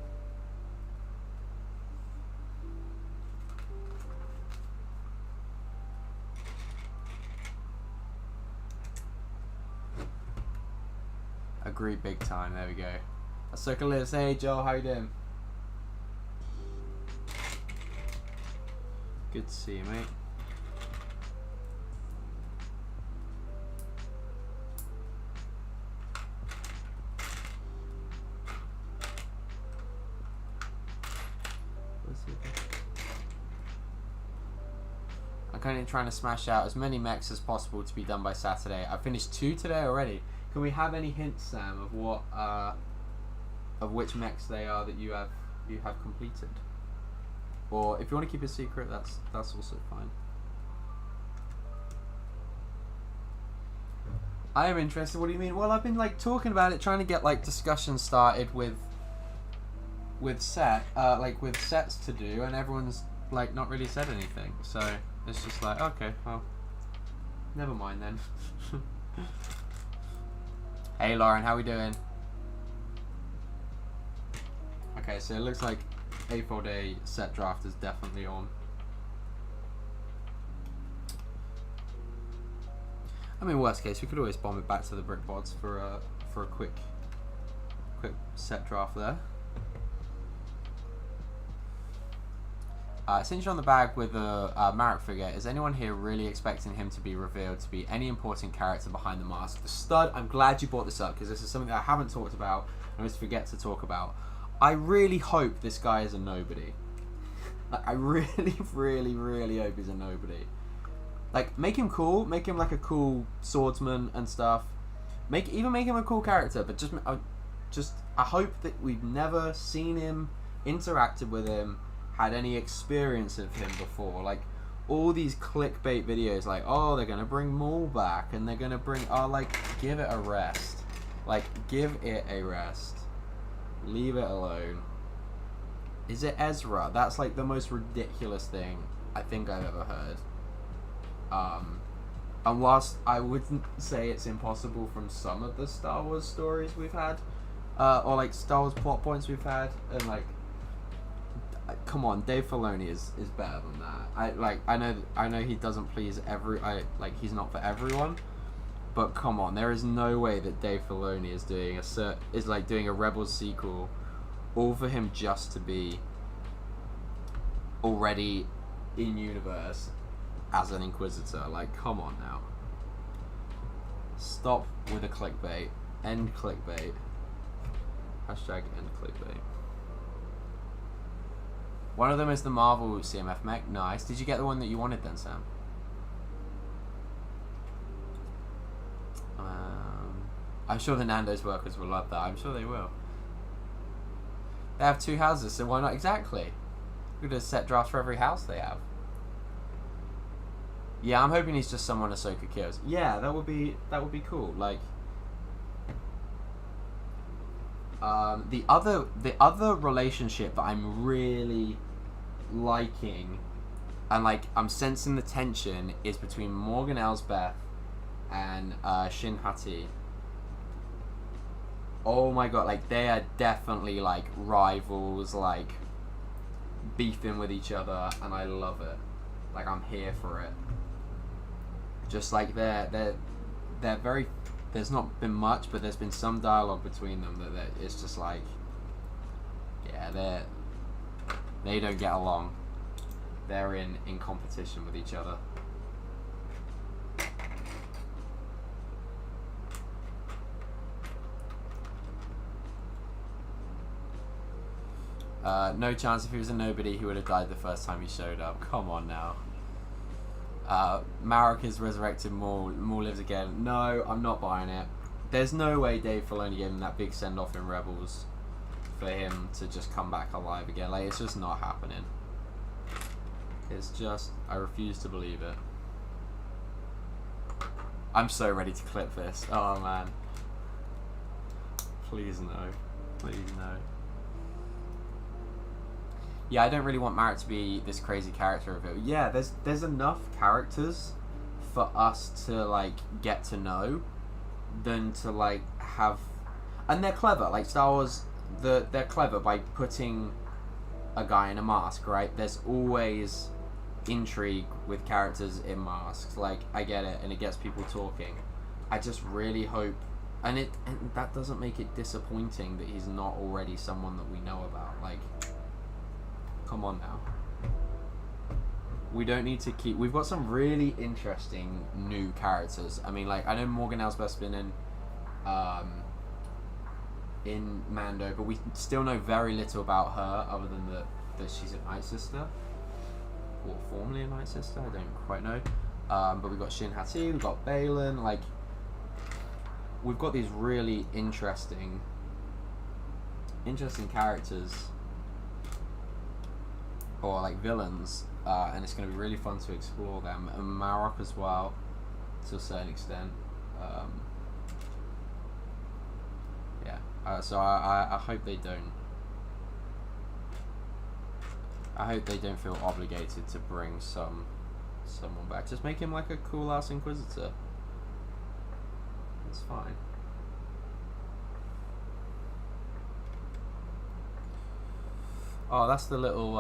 Agree big time. There we go. Ahsoka Liz. Hey Joel, how you doing? Good to see you, mate. I'm currently trying to smash out as many mechs as possible to be done by Saturday. I finished 2 today already. Can we have any hints, Sam, of what, of which mechs they are that you have completed? Or if you want to keep it secret, that's also fine. I am interested. What do you mean? Well, I've been like talking about it, trying to get like discussions started with sets to do, and everyone's like not really said anything. So it's just like, okay, well, never mind then. Hey Lauren, how we doing? Okay, so it looks like A4 Day set draft is definitely on. I mean, worst case, we could always bomb it back to the brick bods for a quick set draft there. Since you're on the bag with the Marek figure, is anyone here really expecting him to be revealed to be any important character behind the mask? The stud, I'm glad you brought this up because this is something that I haven't talked about and I always forget to talk about. I really hope this guy is a nobody. Like, I really, really, really hope he's a nobody. Like, make him cool, make him like a cool swordsman and stuff. Even make him a cool character, but I hope that we've never seen him, interacted with him, had any experience of him before. Like all these clickbait videos, like, oh, they're gonna bring Maul back and they're gonna bring, oh, like, give it a rest. Like, give it a rest. Leave it alone. Is it Ezra? That's like the most ridiculous thing I think I've ever heard. And whilst I wouldn't say it's impossible from some of the Star Wars stories we've had, or like Star Wars plot points we've had, and like, come on, Dave Filoni is better than that. I know he doesn't please he's not for everyone, but come on, there is no way that Dave Filoni is doing a Rebels sequel, all for him just to be already in universe as an Inquisitor. Like, come on now. Stop with the clickbait. End clickbait. Hashtag end clickbait. One of them is the Marvel CMF mech. Nice. Did you get the one that you wanted then, Sam? I'm sure the Nando's workers will love that. I'm sure they will. They have 2 houses, so why not? Exactly. We could have set drafts for every house they have. Yeah, I'm hoping he's just someone Ahsoka kills. Yeah, that would be cool. Like, The other relationship that I'm really liking, and like I'm sensing the tension, is between Morgan Elsbeth and Shin Hati. Oh my god, like they are definitely like rivals, like beefing with each other, and I love it. Like I'm here for it. Just like they're very. There's not been much, but there's been some dialogue between them that it's just like, yeah, they don't get along. They're in competition with each other. No chance. If he was a nobody, he would have died the first time he showed up. Come on now. Marek is resurrected, Maul lives again. No, I'm not buying it. There's no way Dave Filoni gave him that big send-off in Rebels for him to just come back alive again. Like, it's just not happening. It's just, I refuse to believe it. I'm so ready to clip this. Oh man. Please no. Please no. Yeah, I don't really want Marek to be this crazy character reveal. Yeah, there's enough characters for us to like get to know than to like have, and they're clever. Like Star Wars, they're clever by putting a guy in a mask, right? There's always intrigue with characters in masks. Like I get it, and it gets people talking. I just really hope, and that doesn't make it disappointing that he's not already someone that we know about. Like. Come on now. We don't need to keep. We've got some really interesting new characters. I mean, like I know Morgan Elsbeth's been in Mando, but we still know very little about her other than that she's a Night Sister, or formerly a Night Sister. I don't quite know. But we've got Shin Hati, we've got Baylan. Like we've got these really interesting characters. Or like villains, and it's going to be really fun to explore them, and Marek as well, to a certain extent. So I hope they don't. I hope they don't feel obligated to bring someone back. Just make him like a cool ass Inquisitor. It's fine. Oh, that's the little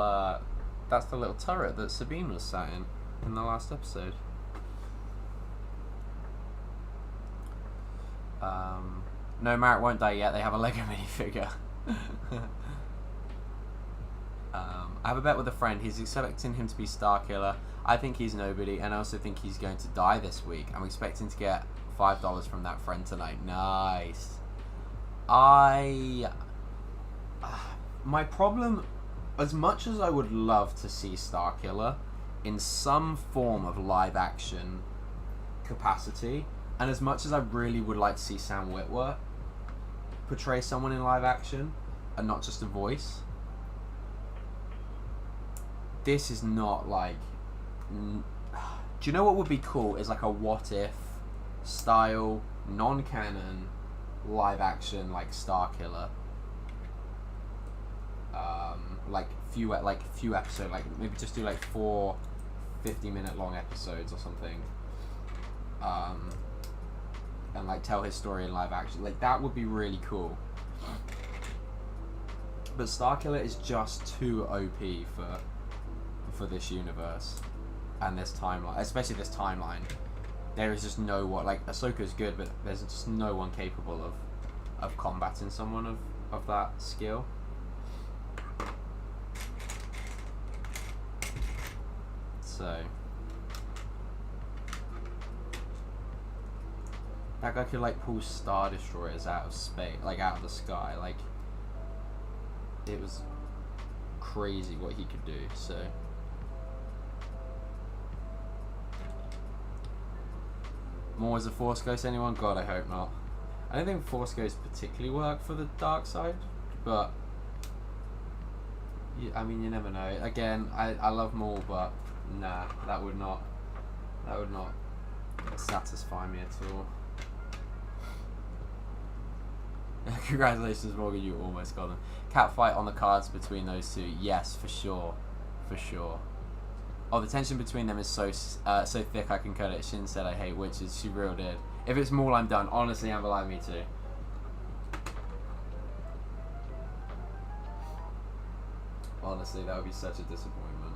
turret that Sabine was sat in the last episode. No, Marek won't die yet. They have a Lego minifigure. I have a bet with a friend. He's expecting him to be Starkiller. I think he's nobody, and I also think he's going to die this week. I'm expecting to get $5 from that friend tonight. Nice. My problem, as much as I would love to see Starkiller in some form of live action capacity, and as much as I really would like to see Sam Witwer portray someone in live action and not just a voice, this is not like. Do you know what would be cool? Is like a what if style, non-canon, live action like Starkiller. Like few episodes, like maybe just do like 4 50-minute long episodes or something, and like tell his story in live action. Like that would be really cool. But Starkiller is just too OP for this universe and this timeline, especially this timeline. There is just no one, like Ahsoka's good, but there's just no one capable of combating someone of that skill. So that guy could like pull Star Destroyers out of space, like out of the sky. Like it was crazy what he could do. So more as a Force Ghost, anyone? God, I hope not. I don't think Force Ghosts particularly work for the dark side, but I mean, you never know. Again, I love Maul, but nah, that would not satisfy me at all. Congratulations, Morgan, you almost got them. Cat fight on the cards between those two. Yes, for sure. For sure. Oh, the tension between them is so thick I can cut it. Shin said I hate witches. She real did. If it's Maul, I'm done. Honestly, Amber Live, me too. Honestly, that would be such a disappointment.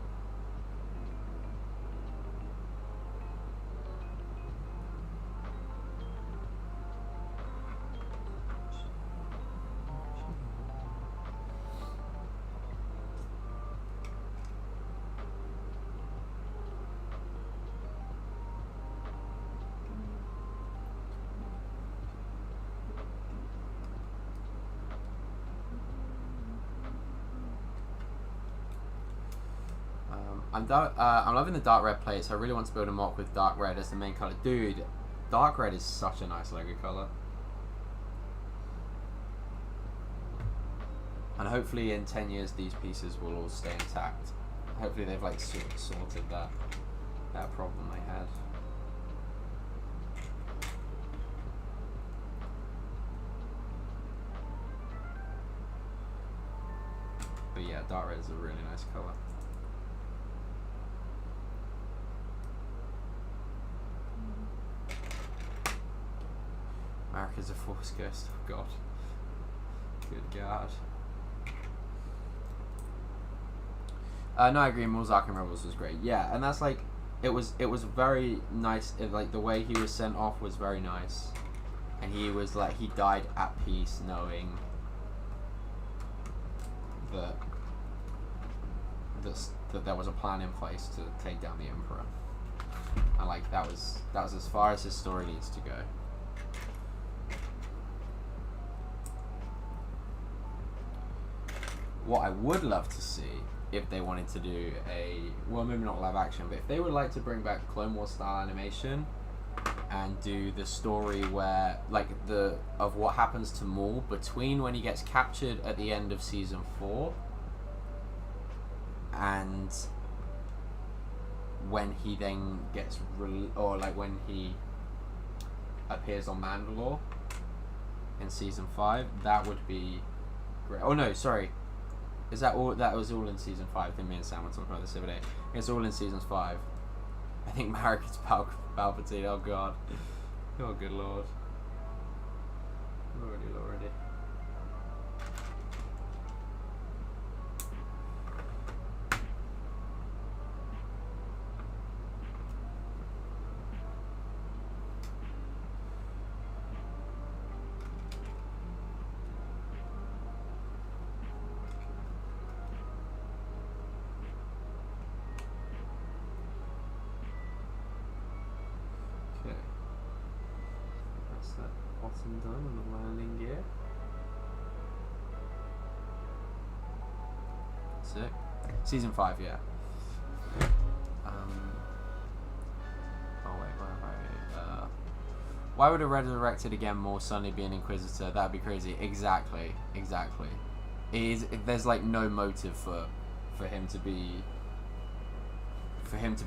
I'm loving the dark red plates. I really want to build a mock with dark red as the main color. Dude, dark red is such a nice Lego color. And hopefully in 10 years these pieces will all stay intact. Hopefully they've like sorted that problem they had. But yeah, dark red is a really nice color. America's a force ghost. Oh god. Good god. No, I agree. Maul's Ark and Rebels was great. Yeah, and that's like, it was very nice. Like the way he was sent off was very nice, and he was like, he died at peace, knowing that there was a plan in place to take down the Emperor, and like that was as far as his story needs to go. What I would love to see, if they wanted to do well, maybe not live action, but if they would like to bring back Clone Wars style animation and do the story where, like, of what happens to Maul between when he gets captured at the end of season 4 and when he then gets or like when he appears on Mandalore in season 5, that would be great. Oh no, sorry. Is that all? That was all in season 5. I think me and Sam were talking about this the other day. It's all in season 5. I think Marek is Palpatine. Oh god. Oh good lord. Lordy. Done on the landing gear. Sick. Season 5, yeah. Oh wait, where have I? Why would a resurrected again more suddenly be an Inquisitor? That'd be crazy. Exactly. There's like no motive for him to be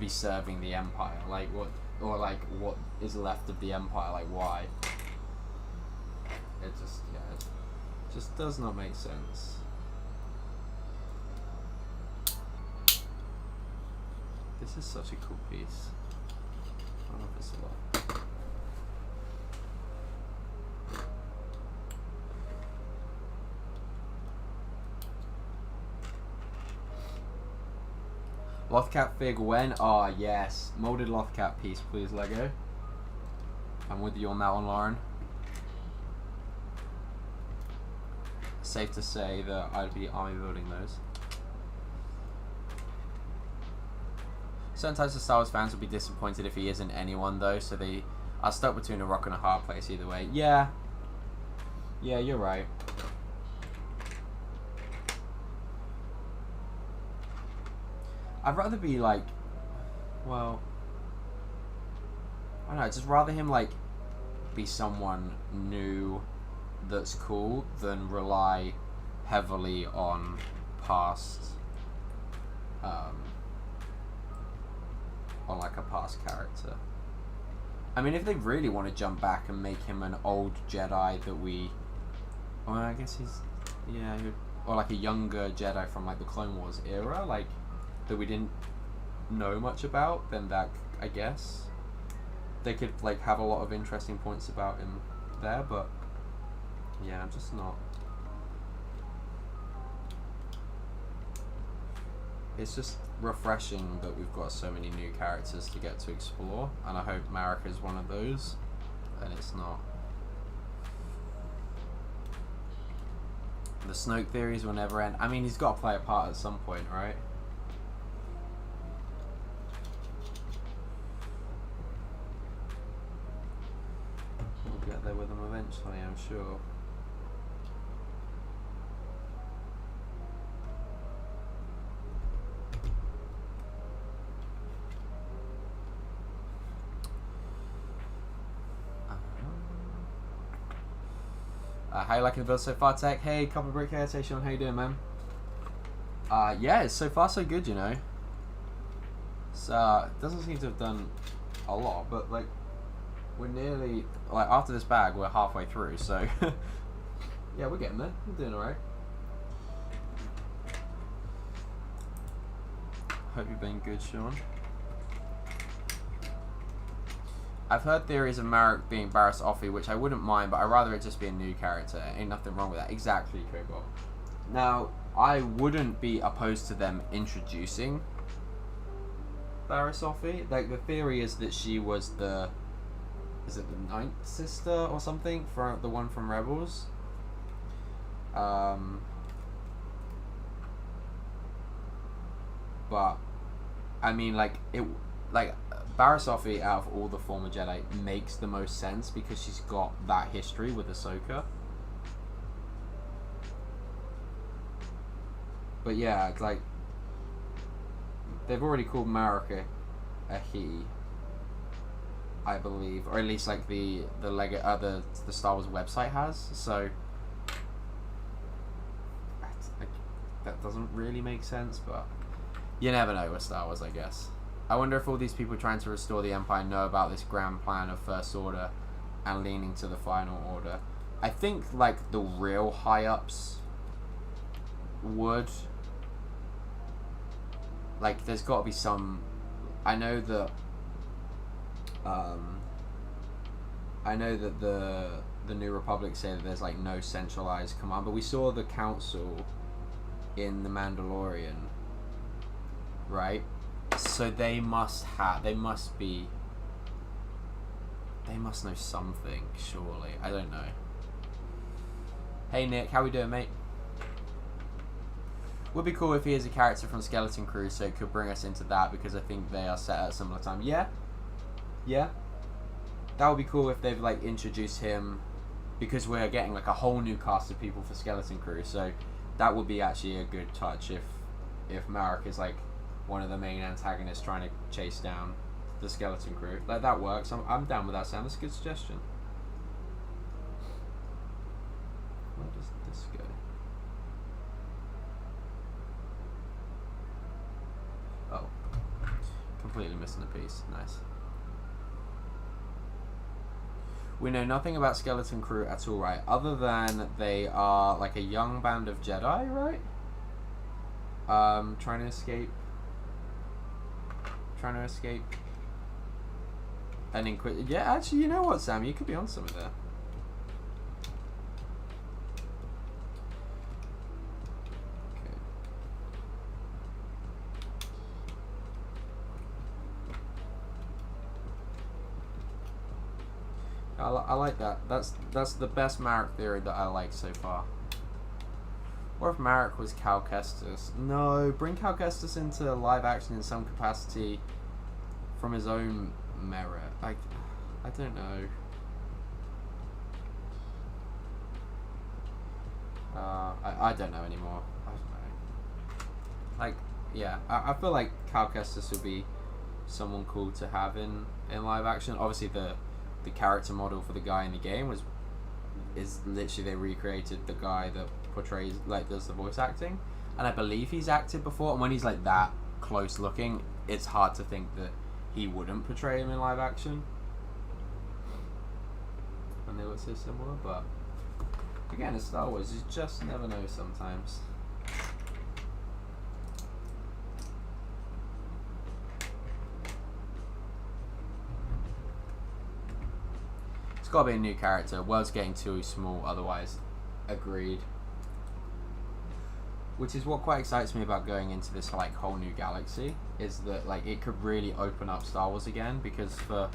serving the Empire. Like what is left of the Empire? Like why? It just does not make sense. This is such a cool piece. I love this a lot. Lothcat fig when? Ah, yes. Molded Lothcat piece, please, Lego. I'm with you on that one, Lauren. Safe to say that I'd be army building those. Certain types of Star Wars fans will be disappointed if he isn't anyone though, so they are stuck between a rock and a hard place either way. Yeah, you're right. I'd rather be like, well, I don't know, I'd just rather him like be someone new that's cool than rely heavily on past on like a past character. I mean, if they really want to jump back and make him an old Jedi that we Well, I guess he's, yeah, or like a younger Jedi from like the Clone Wars era, like that we didn't know much about. Then that, I guess, they could like have a lot of interesting points about him there. But yeah, I'm just not. It's just refreshing that we've got so many new characters to get to explore, and I hope Marek is one of those, and it's not. The Snoke theories will never end. I mean, he's got to play a part at some point, right? We'll get there with him eventually, I'm sure. How you liking the build so far, Tech? Hey, Copper Brick here. Hey, Sean, how you doing, man? Yeah, it's so far so good, you know. So, it doesn't seem to have done a lot, but like, we're nearly, like, after this bag, we're halfway through, so yeah, we're getting there. We're doing alright. Hope you've been good, Sean. I've heard theories of Marek being Barriss Offee, which I wouldn't mind, but I'd rather it just be a new character. Ain't nothing wrong with that. Exactly, Cobalt. Now, I wouldn't be opposed to them introducing Barriss Offee. Like, the theory is that she was the... Is it the ninth sister or something? For the one from Rebels? But, I mean, like, Barriss Offee, out of all the former Jedi, makes the most sense because she's got that history with Ahsoka. But yeah, it's like, they've already called Marek a he, I believe, or at least like the Star Wars website has. So that doesn't really make sense, but you never know with Star Wars, I guess. I wonder if all these people trying to restore the Empire know about this grand plan of First Order and leaning to the Final Order. I think, like, the real high-ups would. Like, there's got to be some... I know that the New Republic say that there's, like, no centralized command, but we saw the Council in The Mandalorian, right? So they must know something, surely. I don't know. Hey Nick, how we doing, mate? Would be cool if he is a character from Skeleton Crew, so it could bring us into that, because I think they are set at a similar time. Yeah. That would be cool if they've like introduced him, because we're getting like a whole new cast of people for Skeleton Crew, so that would be actually a good touch if Marek is like one of the main antagonists trying to chase down the Skeleton Crew. Like, that works. I'm down with that, Sam. That's a good suggestion. Where does this go? Oh. Completely missing a piece. Nice. We know nothing about Skeleton Crew at all, right? Other than they are like a young band of Jedi, right? Trying to escape an Inquisitor. Yeah, actually, you know what, Sam? You could be on some of that. I like that. That's the best Marek theory that I like so far. Or if Marek was Cal Kestis. No, bring Cal Kestis into live action in some capacity from his own merit. I don't know. I don't know anymore. I don't know. Like, yeah, I feel like Cal Kestis would be someone cool to have in live action. Obviously, the character model for the guy in the game is literally they recreated the guy that portrays, like, does the voice acting, and I believe he's acted before, and when he's like that close looking, it's hard to think that he wouldn't portray him in live action, and they look so similar. But Again, it's Star Wars, you just never know sometimes. It's gotta be a new character. World's getting too small otherwise. Agreed. Which is what quite excites me about going into this like whole new galaxy, is that like it could really open up Star Wars again, because for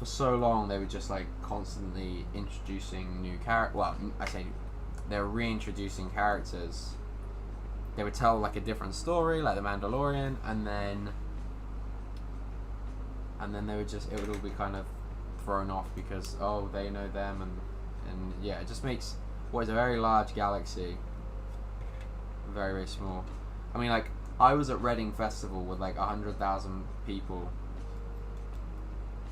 so long they were just like constantly introducing new I say they're reintroducing characters. They would tell like a different story, like the Mandalorian, and then they would just, it would all be kind of thrown off because oh, they know them, and yeah, it just makes what is a very large galaxy very, very small. I mean, like, I was at Reading Festival with like 100,000 people,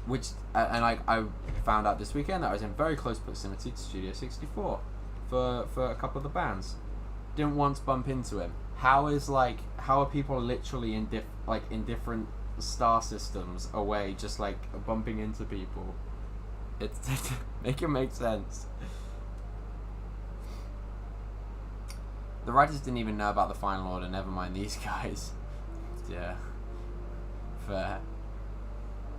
which, and like I found out this weekend that I was in very close proximity to Studio 64 for a couple of the bands. Didn't once bump into him. How are people literally in different star systems away, just like bumping into people? It's make it make sense. The writers didn't even know about the Final Order, never mind these guys. Yeah. Fair.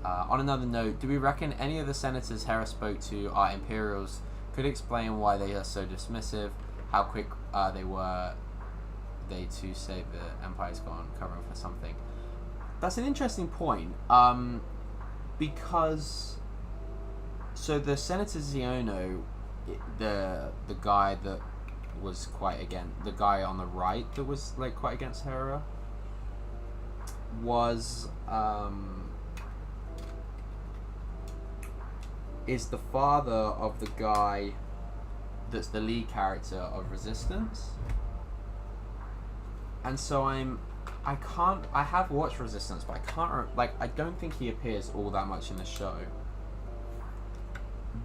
On another note, do we reckon any of the senators Hera spoke to are Imperials? Could explain why they are so dismissive, how quick they to say the Empire's gone covering for something. That's an interesting point, because so the Senator Ziono, the guy that was the guy on the right that was like quite against Hera, was is the father of the guy that's the lead character of Resistance. And so I have watched Resistance, but I can't I don't think he appears all that much in the show.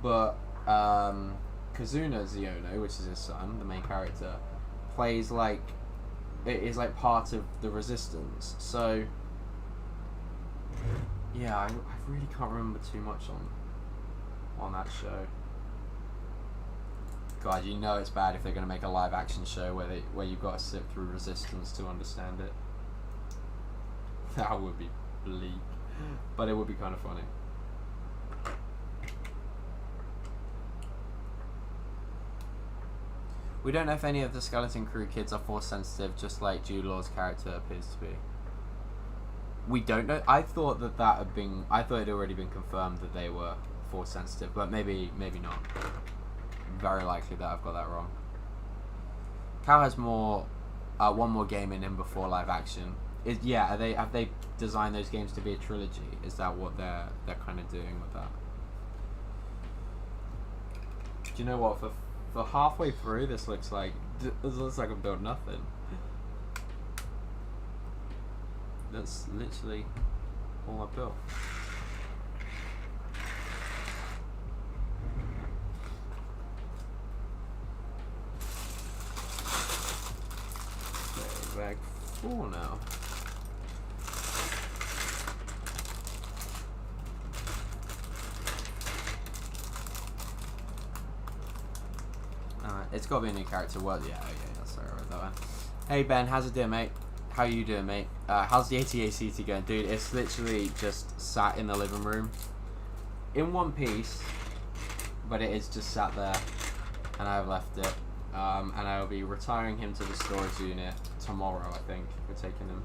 But Kazuna Ziono, which is his son, the main character, plays is part of the Resistance. So yeah, I really can't remember too much on that show. God, you know it's bad if they're going to make a live action show where you've got to sit through Resistance to understand it. That would be bleak, but it would be kind of funny. We don't know if any of the Skeleton Crew kids are Force sensitive, just like Jude Law's character appears to be. We don't know. I thought it had already been confirmed that they were Force sensitive, but maybe not. Very likely that I've got that wrong. Cal has one more game in him before live action. Have they designed those games to be a trilogy? Is that what they're kind of doing with that? Do you know what? For halfway through, this looks like I've built nothing. That's literally all I built. Bag 4 now. It's got to be a new character. Well, yeah, okay, that's sorry about that one. Hey Ben, how's it doing, mate? How you doing, mate? How's the ATA-CT going? Dude, it's literally just sat in the living room in one piece, but it is just sat there, and I've left it. And I'll be retiring him to the storage unit tomorrow, I think. We're taking him,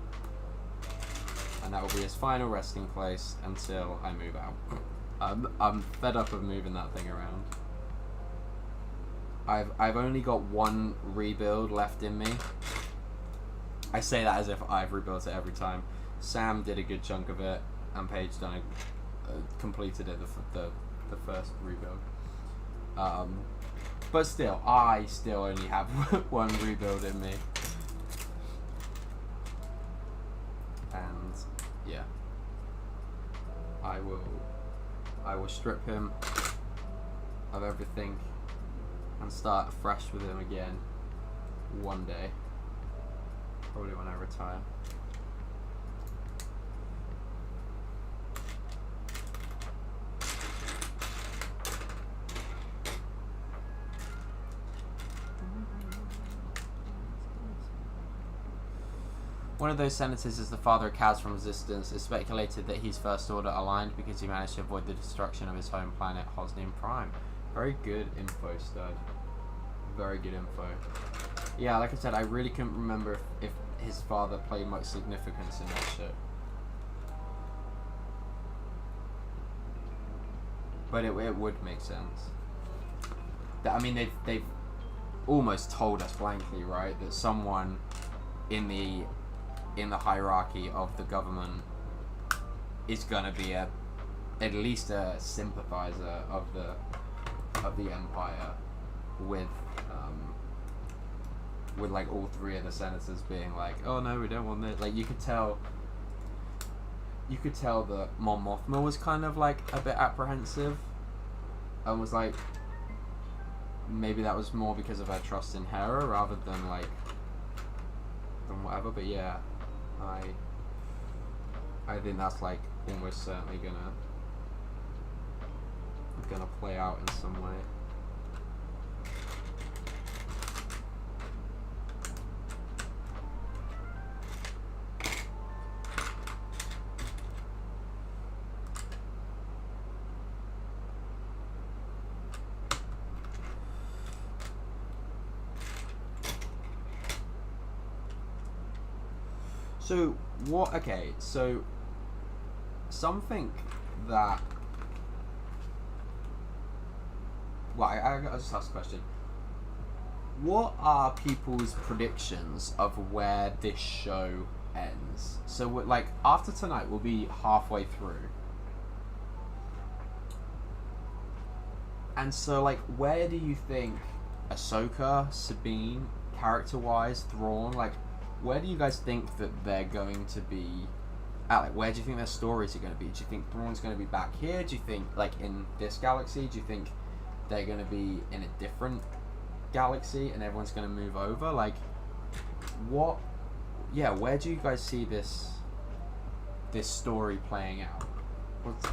and that will be his final resting place until I move out. I'm fed up of moving that thing around. I've only got one rebuild left in me. I say that as if I've rebuilt it every time. Sam did a good chunk of it, and Paige completed it the first rebuild. But still, I still only have one rebuild in me. And yeah, I will strip him of everything and start fresh with him again one day, probably when I retire. One of those senators is the father of cows from Resistance. It's speculated that he's First Order aligned because he managed to avoid the destruction of his home planet, Hosnian Prime. Very good info, stud. Very good info. Yeah, like I said, I really couldn't remember if his father played much significance in that shit. But it would make sense. I mean, they've almost told us blankly, right, that someone in the hierarchy of the government is gonna be at least a sympathizer of the Empire, with like all three of the senators being like, oh no, we don't want this. Like you could tell that Mon Mothma was kind of like a bit apprehensive, and was like, maybe that was more because of her trust in Hera rather than like whatever. But yeah, I think that's like almost certainly gonna play out in some way. So what? Okay, so something that. Well, I'll just ask a question. What are people's predictions of where this show ends? So, like, after tonight, we'll be halfway through. And so, like, where do you think Ahsoka, Sabine, character-wise, Thrawn, like, where do you guys think that they're going to be at? Like, where do you think their stories are going to be? Do you think Thrawn's going to be back here? Do you think, like, in this galaxy? Do you think they're going to be in a different galaxy and everyone's going to move over? Like, what? Yeah, where do you guys see this story playing out?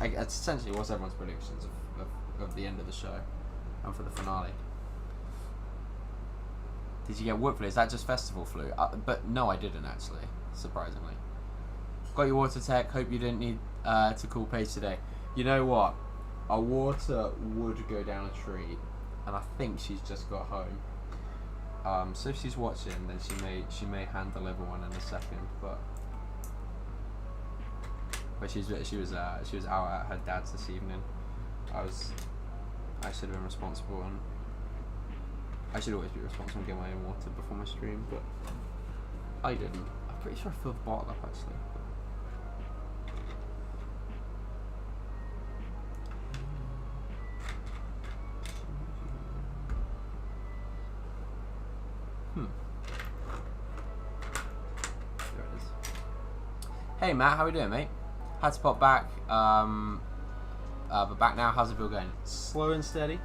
Essentially, what's everyone's predictions of the end of the show and for the finale? Did you get wood flu? Is that just festival flu? But no, I didn't actually, surprisingly. Got your water tech. Hope you didn't need to call Paige today. You know what? Our water would go down a tree, and I think she's just got home. So if she's watching, then she may hand deliver one in a second. But she was out at her dad's this evening. I should have been responsible, and I should always be responsible and get my own water before my stream, but I didn't. I'm pretty sure I filled the bottle up actually. There it is. Hey Matt, how we doing, mate? Had to pop back, but back now. How's it feel going? Slow and steady.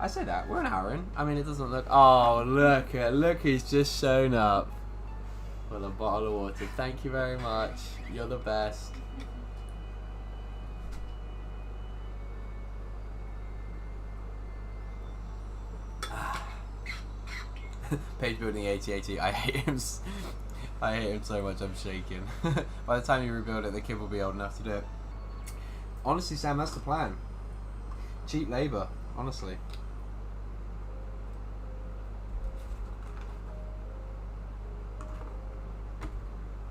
I say that we're an hour in. I mean, it doesn't look. Oh, look! He's just shown up with a bottle of water. Thank you very much. You're the best. Page building 8080. I hate him. I hate him so much. I'm shaking. By the time you rebuild it, the kid will be old enough to do it. Honestly, Sam, that's the plan. Cheap labor. Honestly.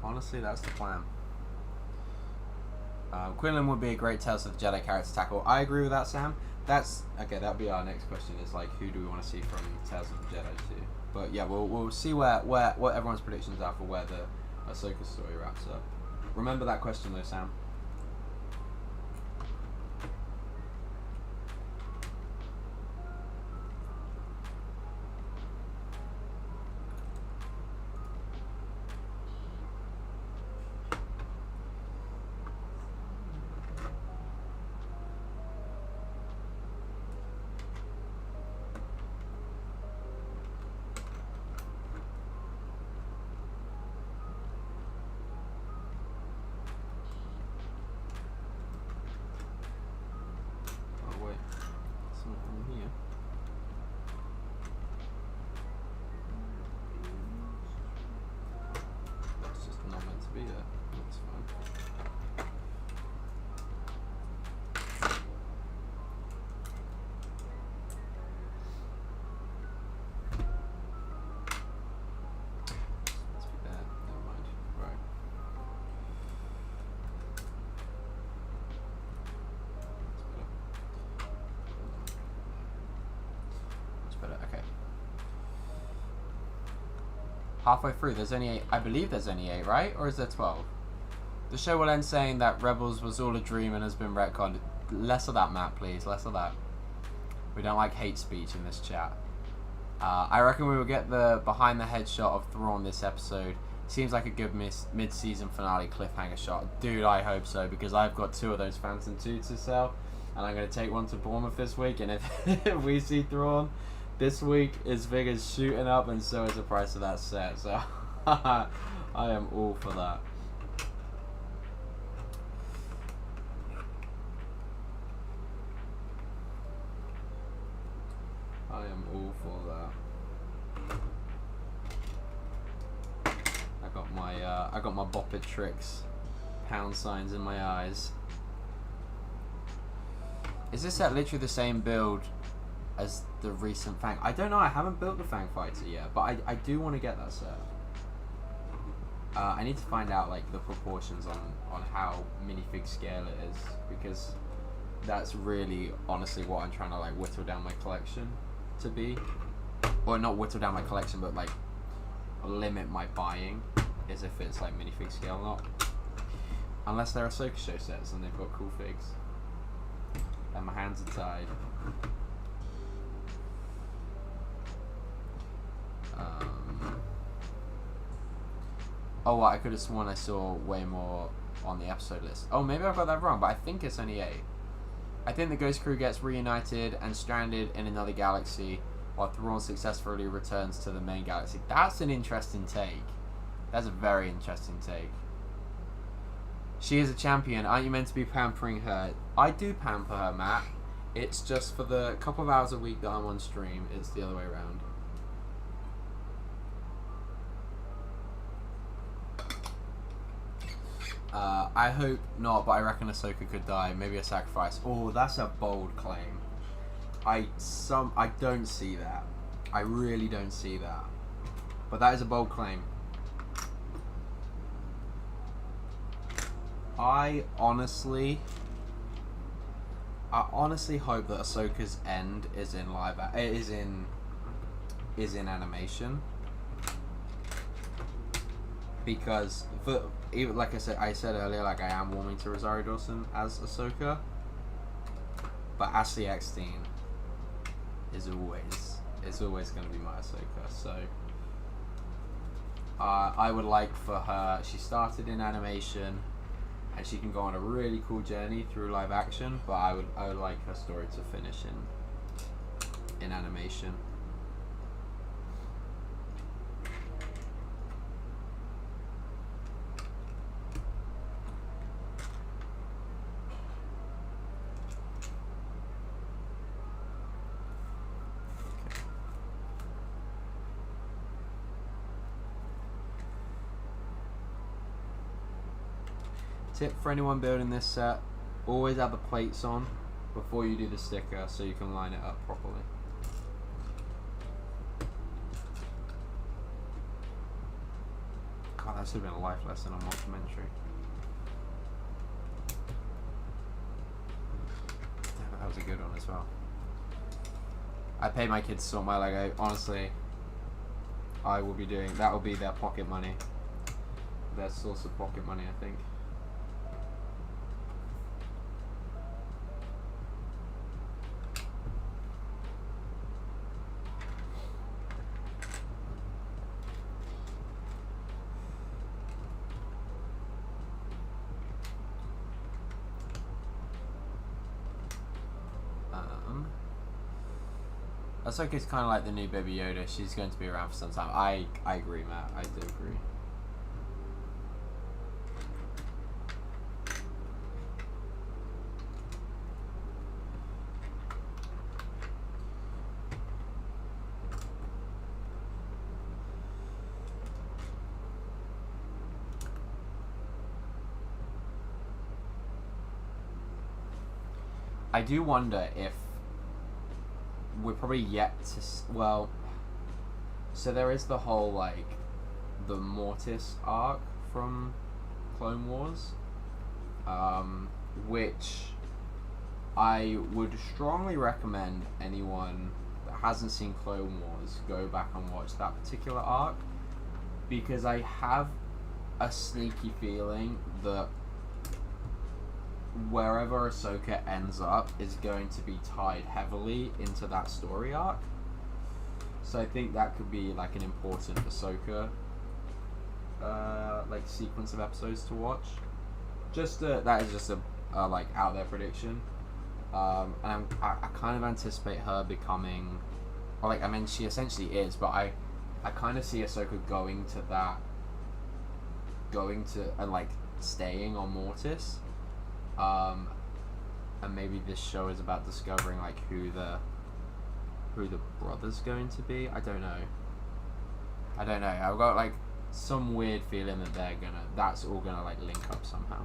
Honestly, that's the plan. Quinlan would be a great Tales of the Jedi character tackle. I agree with that, Sam. That's okay. That'll be our next question. Is like, who do we want to see from Tales of the Jedi too? But yeah, we'll see what everyone's predictions are for where the Ahsoka story wraps up. Remember that question though, Sam. to be there. That's fine. Let's be there. Never mind. Right. That's better. Okay. Halfway through, there's only 8. I believe there's only 8, right? Or is there 12? The show will end saying that Rebels was all a dream and has been retconned. Less of that, Matt, please. Less of that. We don't like hate speech in this chat. I reckon we will get the behind the head shot of Thrawn this episode. Seems like a good mid-season finale cliffhanger shot. Dude, I hope so, because I've got 2 of those Phantom 2 to sell. And I'm going to take one to Bournemouth this week. And if we see Thrawn this week, his figure's shooting up, and so is the price of that set. So I am all for that. I am all for that. I got my Bop It Tricks pound signs in my eyes. Is this set literally the same build as the recent Fang? I don't know, I haven't built the Fang Fighter yet, but I do want to get that set. I need to find out like the proportions on how minifig scale it is, because that's really honestly what I'm trying to like whittle down my collection to be. Or not whittle down my collection, but like limit my buying, is if it's like minifig scale or not. Unless they're Ahsoka show sets and they've got cool figs. And my hands are tied. Oh, well, I could have sworn I saw way more on the episode list. Oh, maybe I got that wrong, but I think it's only 8. I think the Ghost Crew gets reunited and stranded in another galaxy, while Thrawn successfully returns to the main galaxy. That's an interesting take. That's a very interesting take. She is a champion. Aren't you meant to be pampering her? I do pamper her, Matt. It's just for the couple of hours a week that I'm on stream. It's the other way around. I hope not, but I reckon Ahsoka could die. Maybe a sacrifice. Oh, that's a bold claim. I don't see that. I really don't see that. But that is a bold claim. I honestly hope that Ahsoka's end is in is in animation, because even like I said earlier, like I am warming to Rosario Dawson as Ahsoka, but Ashley Eckstein is always going to be my Ahsoka. So I would like for her. She started in animation, and she can go on a really cool journey through live action, but I would like her story to finish in animation. Tip for anyone building this set: always have the plates on before you do the sticker, so you can line it up properly. God, that should have been a life lesson on documentary. Damn, that was a good one as well. I pay my kids to sort my Lego. Honestly, I will be doing that. Will be their pocket money, their source of pocket money, I think. Ahsoka's kind of like the new Baby Yoda. She's going to be around for some time. I agree, Matt. I do agree. I do wonder if we're probably yet to well. So there is the whole like the Mortis arc from Clone Wars, which I would strongly recommend anyone that hasn't seen Clone Wars go back and watch that particular arc, because I have a sneaky feeling that wherever Ahsoka ends up is going to be tied heavily into that story arc. So I think that could be like an important Ahsoka like sequence of episodes to watch. That is just a like out there prediction. And I kind of anticipate her becoming, or like I mean she essentially is, but I kind of see Ahsoka going to and like staying on Mortis. And maybe this show is about discovering like who the brother's going to be. I don't know. I've got like some weird feeling that that's all gonna like link up somehow.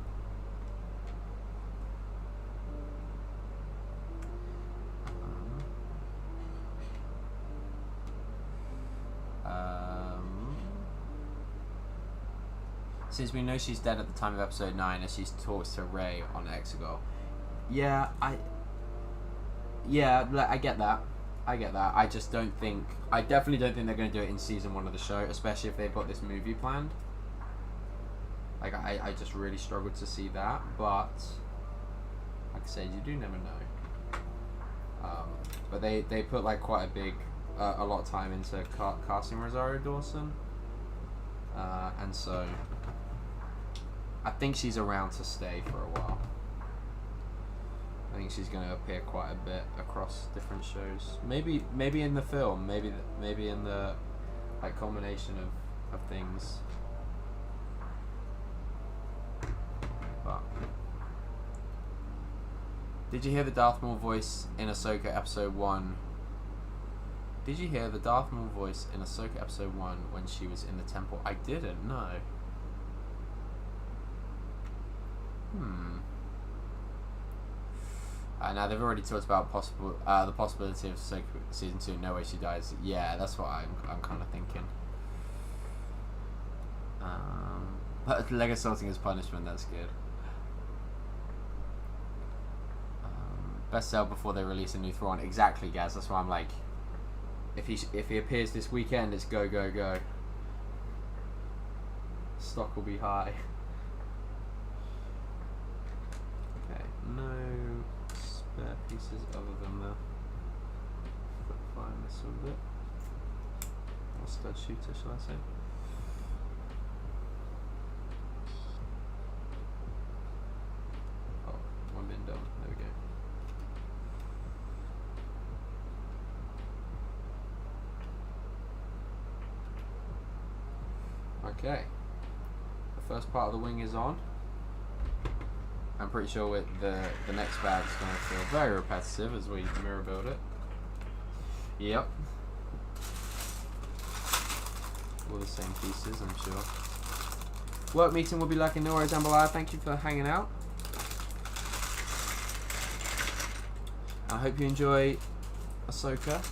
Since we know she's dead at the time of episode 9 as she talks to Rey on Exegol. Yeah, I get that. I definitely don't think they're going to do it in season 1 of the show, especially if they've got this movie planned. Like, I just really struggled to see that, but like I said, you do never know. But they put like quite a lot of time into casting Rosario Dawson, and so I think she's around to stay for a while. I think she's going to appear quite a bit across different shows. Maybe in the film. Maybe in the like culmination of things. But did you hear the Darth Maul voice in Ahsoka episode 1? Did you hear the Darth Maul voice in Ahsoka episode 1 when she was in the temple? I didn't. No. Now they've already talked about the possibility of season 2. No way she dies. Yeah, that's what I'm kind of thinking. But leg assaulting as punishment. That's good. Best sell before they release a new Thrawn. Exactly, Gaz. That's why I'm like, if he appears this weekend, it's go go go. Stock will be high. Okay, no spare pieces other than the fire missile bit. Or stud shooter, shall I say? Oh, one bin done. There we go. Okay, the first part of the wing is on. I'm pretty sure the next bag is going to feel very repetitive as we mirror build it. Yep. All the same pieces, I'm sure. Work meeting will be lacking. No worries, Ambalaya. Thank you for hanging out. I hope you enjoy Ahsoka.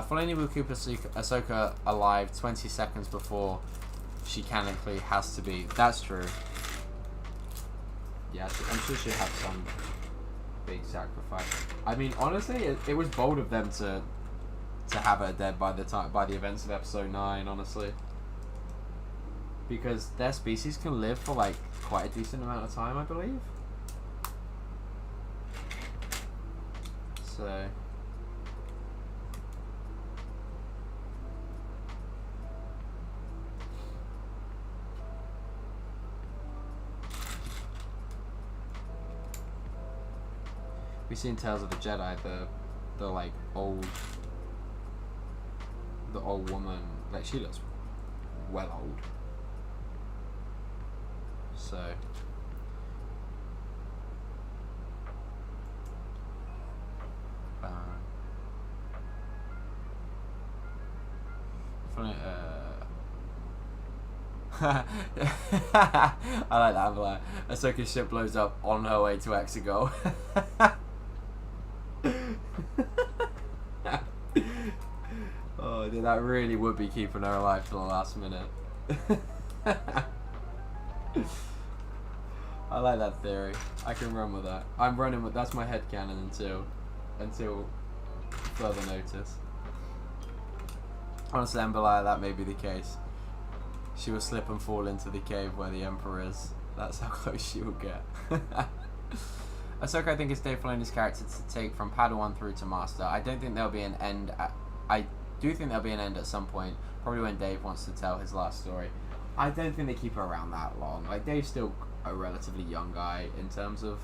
Filoni will keep Ahsoka alive 20 seconds before she canonically has to be. That's true. Yeah, I'm sure she'll have some big sacrifice. I mean, honestly, it was bold of them to have her dead by the events of episode 9. Honestly, because their species can live for like quite a decent amount of time, I believe. So. We've seen Tales of the Jedi, the like old woman, like she looks well old. So funny, I like that. Like, Ahsoka's ship blows up on her way to Exegol. Oh, dude, that really would be keeping her alive till the last minute. I like that theory. I can run with that. I'm running with that's my headcanon until further notice. Honestly, Amberlayer, that may be the case. She will slip and fall into the cave where the Emperor is. That's how close she will get. Ahsoka, I think, is Dave Filoni's character to take from Padawan through to Master. I don't think there'll be an end. I do think there'll be an end at some point. Probably when Dave wants to tell his last story. I don't think they keep her around that long. Like, Dave's still a relatively young guy in terms of...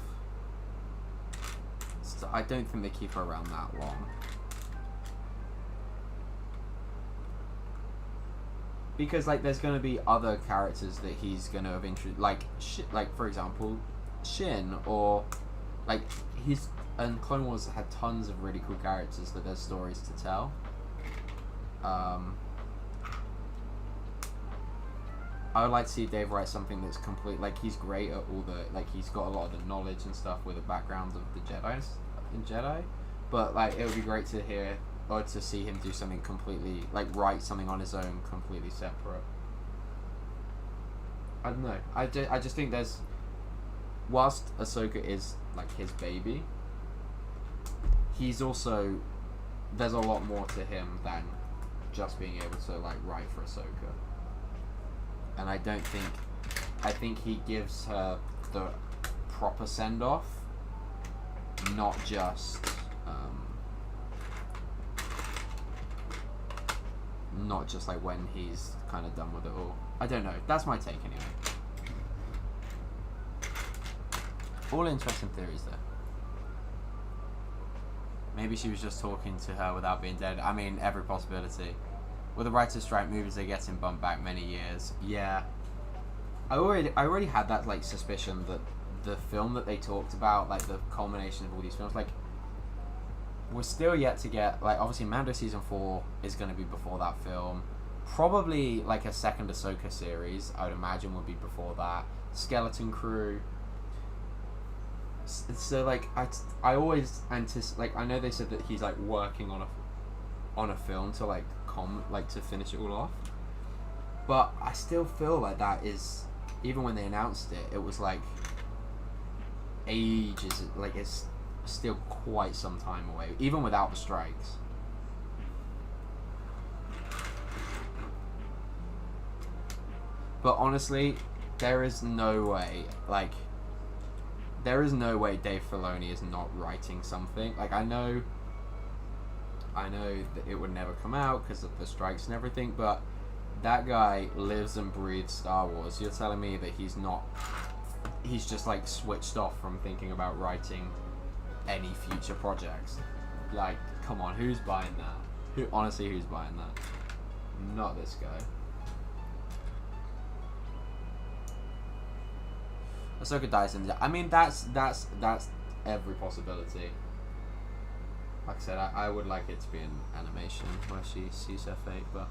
So I don't think they keep her around that long. Because, like, there's going to be other characters that he's going to have introduced, like, for example, Shin, or, like, and Clone Wars had tons of really cool characters that there's stories to tell. I would like to see Dave write something that's complete, like, he's great at all the, like, he's got a lot of the knowledge and stuff with the background of the Jedi, but, like, it would be great to hear, or to see him do something completely, like, write something on his own, completely separate. I don't know. I just think there's, whilst Ahsoka is, like, his baby, he's also, there's a lot more to him than just being able to, like, write for Ahsoka. And I think he gives her the proper send-off, not just, like when he's kind of done with it all. I don't know. That's my take anyway. All interesting theories there. Maybe she was just talking to her without being dead. I mean, every possibility. With the writer's strike, movies are getting bumped back many years. Yeah. I already had that, like, suspicion that the film that they talked about, like, the culmination of all these films, like, we're still yet to get, like, obviously Mando Season 4 is going to be before that film. Probably, like, a second Ahsoka series, I would imagine, would be before that. Skeleton Crew. So, like, I always anticipate, like, I know they said that he's, like, working on a film to, like, to finish it all off. But I still feel like that is, even when they announced it, it was, like, ages, like, it's still quite some time away, even without the strikes. But honestly, there is no way, like, Dave Filoni is not writing something. Like, I know that it would never come out because of the strikes and everything, but that guy lives and breathes Star Wars. You're telling me that he's just, like, switched off from thinking about writing any future projects? Like, come on, who's buying that? Honestly, who's buying that? Not this guy. Ahsoka dies in the... I mean, that's every possibility. Like I said, I would like it to be an animation where she sees her fate, but...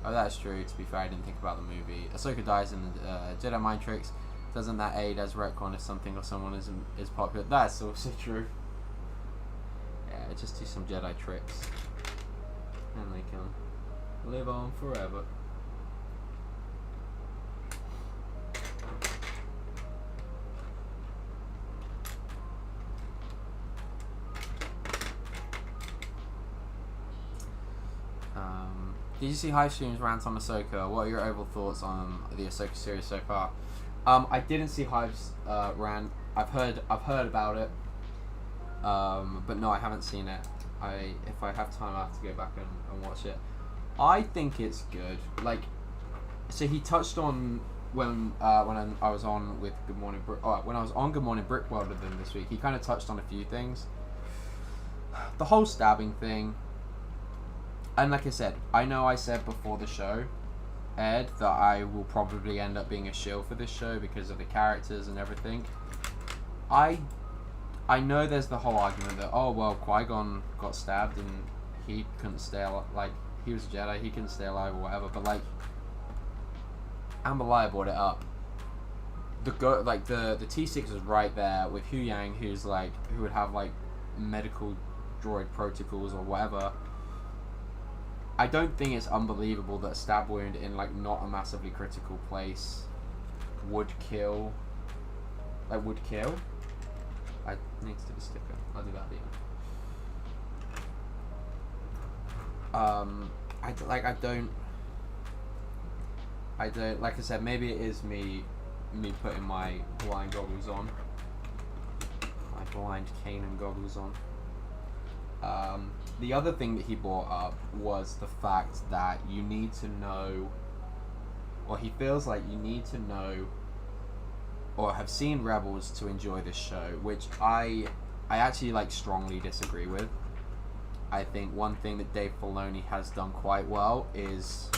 Oh, that's true. To be fair, I didn't think about the movie. Ahsoka dies in the Jedi Mind Tricks. Doesn't that aid as retcon if something or someone is popular? That's also true. Yeah, just do some Jedi tricks. And they can live on forever. Did you see Hivestream's rant on Ahsoka? What are your overall thoughts on the Ahsoka series so far? I didn't see Hive's rant. I've heard about it, but no, I haven't seen it. If I have time, I have to go back and watch it. I think it's good. Like, so he touched on when I was on with Good Morning when I was on Good Morning Brickworld with him this week. He kind of touched on a few things. The whole stabbing thing. And like I said, I know I said before the show aired that I will probably end up being a shill for this show because of the characters and everything. I know there's the whole argument that, oh, well, Qui-Gon got stabbed and he couldn't stay alive. Like, he was a Jedi, he can stay alive or whatever, but like Amber Light brought it up. The T-6 was right there with Hu Yang, who would have like medical droid protocols or whatever. I don't think it's unbelievable that a stab wound in like not a massively critical place would kill. I need to do the sticker. I'll do that later. I don't, like I said, maybe it is me putting my blind goggles on. My blind Kanan goggles on. The other thing that he brought up was the fact that you need to know, or he feels like you need to know or have seen Rebels to enjoy this show, which I actually like strongly disagree with. I think one thing that Dave Filoni has done quite well is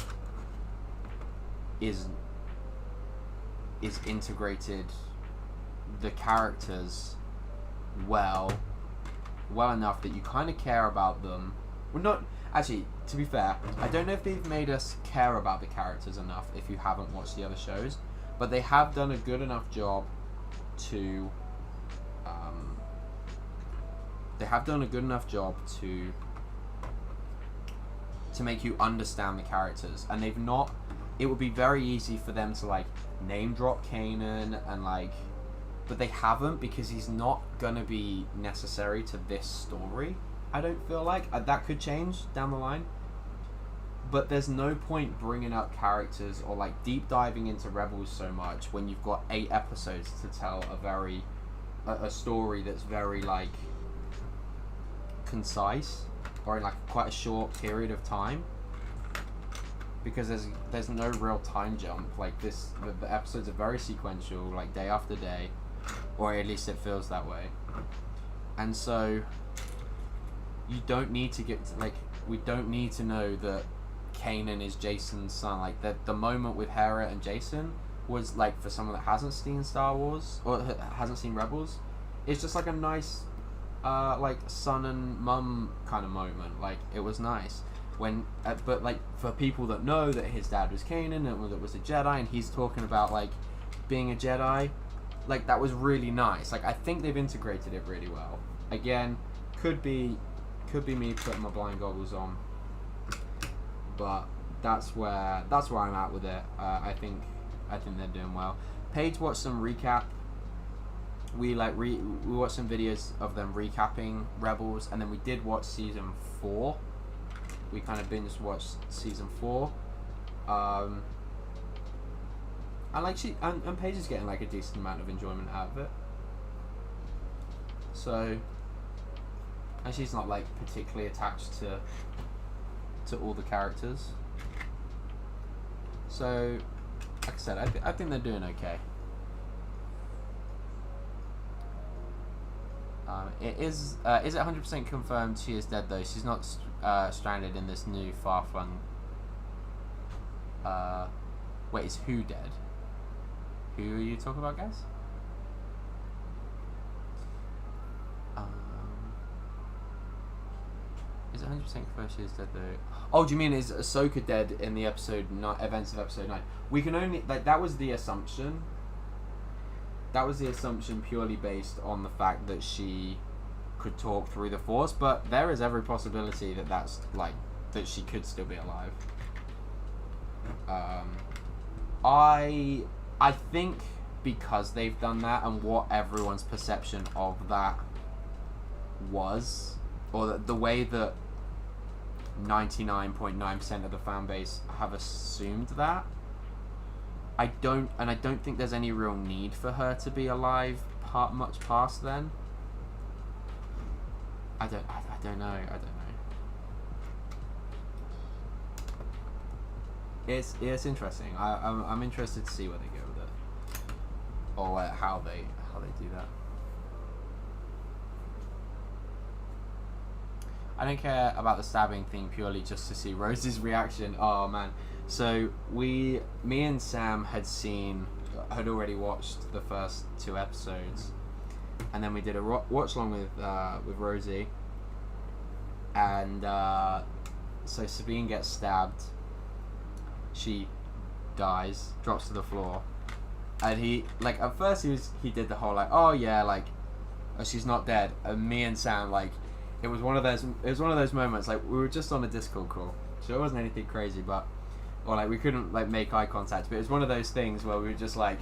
integrated the characters well enough that you kind of care about them. Well, not actually, to be fair, I don't know if they've made us care about the characters enough if you haven't watched the other shows, but they have done a good enough job to make you understand the characters, and they've not. It would be very easy for them to like name drop Kanan and like, but they haven't, because he's not gonna be necessary to this story. I don't feel like that could change down the line, but there's no point bringing up characters or like deep diving into Rebels so much when you've got 8 episodes to tell a story that's very like concise or in like quite a short period of time, because there's no real time jump. Like the episodes are very sequential, like day after day, or at least it feels that way. And so you don't need to we don't need to know that Kanan is Jason's son. Like the moment with Hera and Jason was like, for someone that hasn't seen Star Wars or hasn't seen Rebels, it's just like a nice like son and mum kind of moment. Like it was nice when but like for people that know that his dad was Kanan and that was a Jedi, and he's talking about like being a Jedi, like that was really nice. Like I think they've integrated it really well. Again, could be me putting my blind goggles on, but that's where I'm at with it. I think they're doing well. Paige watched some recap. We watched some videos of them recapping Rebels, and then we did watch season 4. We kind of binge watched season 4. And like and Paige is getting like a decent amount of enjoyment out of it. So, and she's not like particularly attached to all the characters. So, like I said, I think they're doing okay. Is it 100% confirmed she is dead though? She's not stranded in this new far-flung. Wait, is who dead? Who are you talking about, guys? Is it 100% confirmed she is dead though? Oh, do you mean is Ahsoka dead in the events of episode 9? We can only that was the assumption. That was the assumption purely based on the fact that she could talk through the Force, but there is every possibility that she could still be alive. I think because they've done that and what everyone's perception of that was, or the way that 99.9% of the fan base have assumed that, I don't think there's any real need for her to be alive much past then. I don't know. It's interesting. I'm interested to see where they go with it, or how they do that. I don't care about the stabbing thing purely just to see Rose's reaction. Oh man. So me and Sam had already watched the first 2 episodes, and then we did a watch along with Rosie, and so Sabine gets stabbed. She dies, drops to the floor, and he, like, at first he did the whole, like, oh yeah, like, oh, she's not dead. And me and Sam, like, it was one of those moments, like, we were just on a Discord call, so it wasn't anything crazy, but, or like, we couldn't, like, make eye contact, but it was one of those things where we were just like,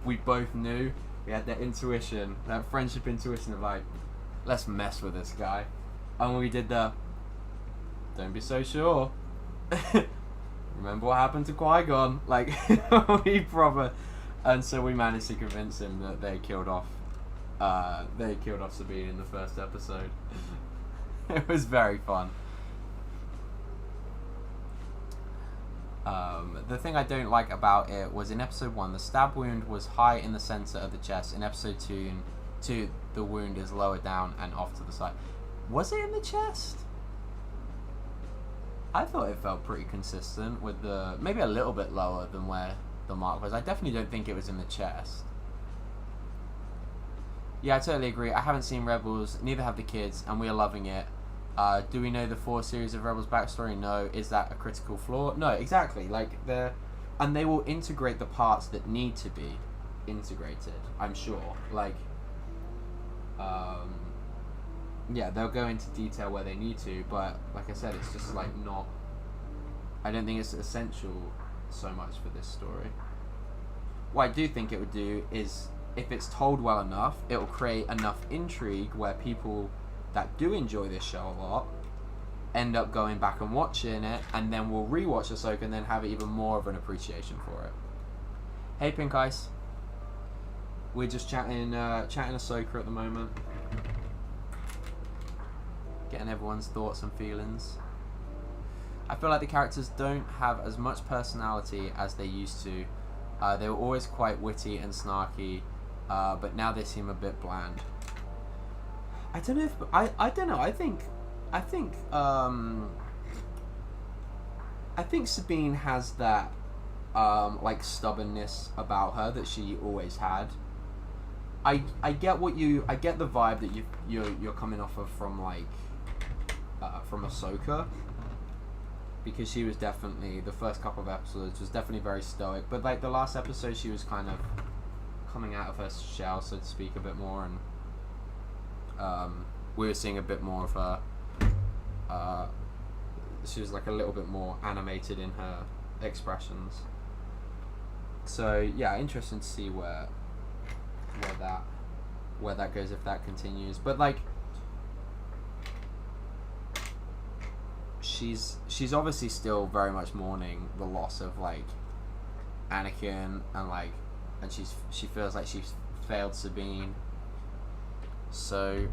we both knew, we had that intuition, that friendship intuition of, like, let's mess with this guy. And we did the, don't be so sure. Remember what happened to Qui-Gon? Like, we proper. And so we managed to convince him that they killed off Sabine in the first episode. It was very fun. The thing I don't like about it was in episode 1, the stab wound was high in the center of the chest. In episode 2, the wound is lower down and off to the side. Was it in the chest? I thought it felt pretty consistent with the, maybe a little bit lower than where the mark was. I definitely don't think it was in the chest. Yeah, I totally agree. I haven't seen Rebels, neither have the kids, and we are loving it. Do we know the 4 series of Rebels backstory? No. Is that a critical flaw? No, exactly. Like, and they will integrate the parts that need to be integrated, I'm sure. Like, yeah, they'll go into detail where they need to, but like I said, it's just like not, I don't think it's essential so much for this story. What I do think it would do is, if it's told well enough, it will create enough intrigue where people that do enjoy this show a lot end up going back and watching it, and then we'll rewatch Ahsoka and then have even more of an appreciation for it. Hey Pink Ice, we're just chatting Ahsoka at the moment, getting everyone's thoughts and feelings. I feel like the characters don't have as much personality as they used to. They were always quite witty and snarky, but now they seem a bit bland. I don't know if I don't know. I think Sabine has that like stubbornness about her that she always had. I get the vibe that you're coming off of from like from Ahsoka, because she was definitely, the first couple of episodes was definitely very stoic, but like the last episode she was kind of coming out of her shell, so to speak, a bit more, and we were seeing a bit more of her. She was like a little bit more animated in her expressions. So yeah, interesting to see where that goes if that continues. But like, she's obviously still very much mourning the loss of like Anakin, and she feels like she's failed Sabine. So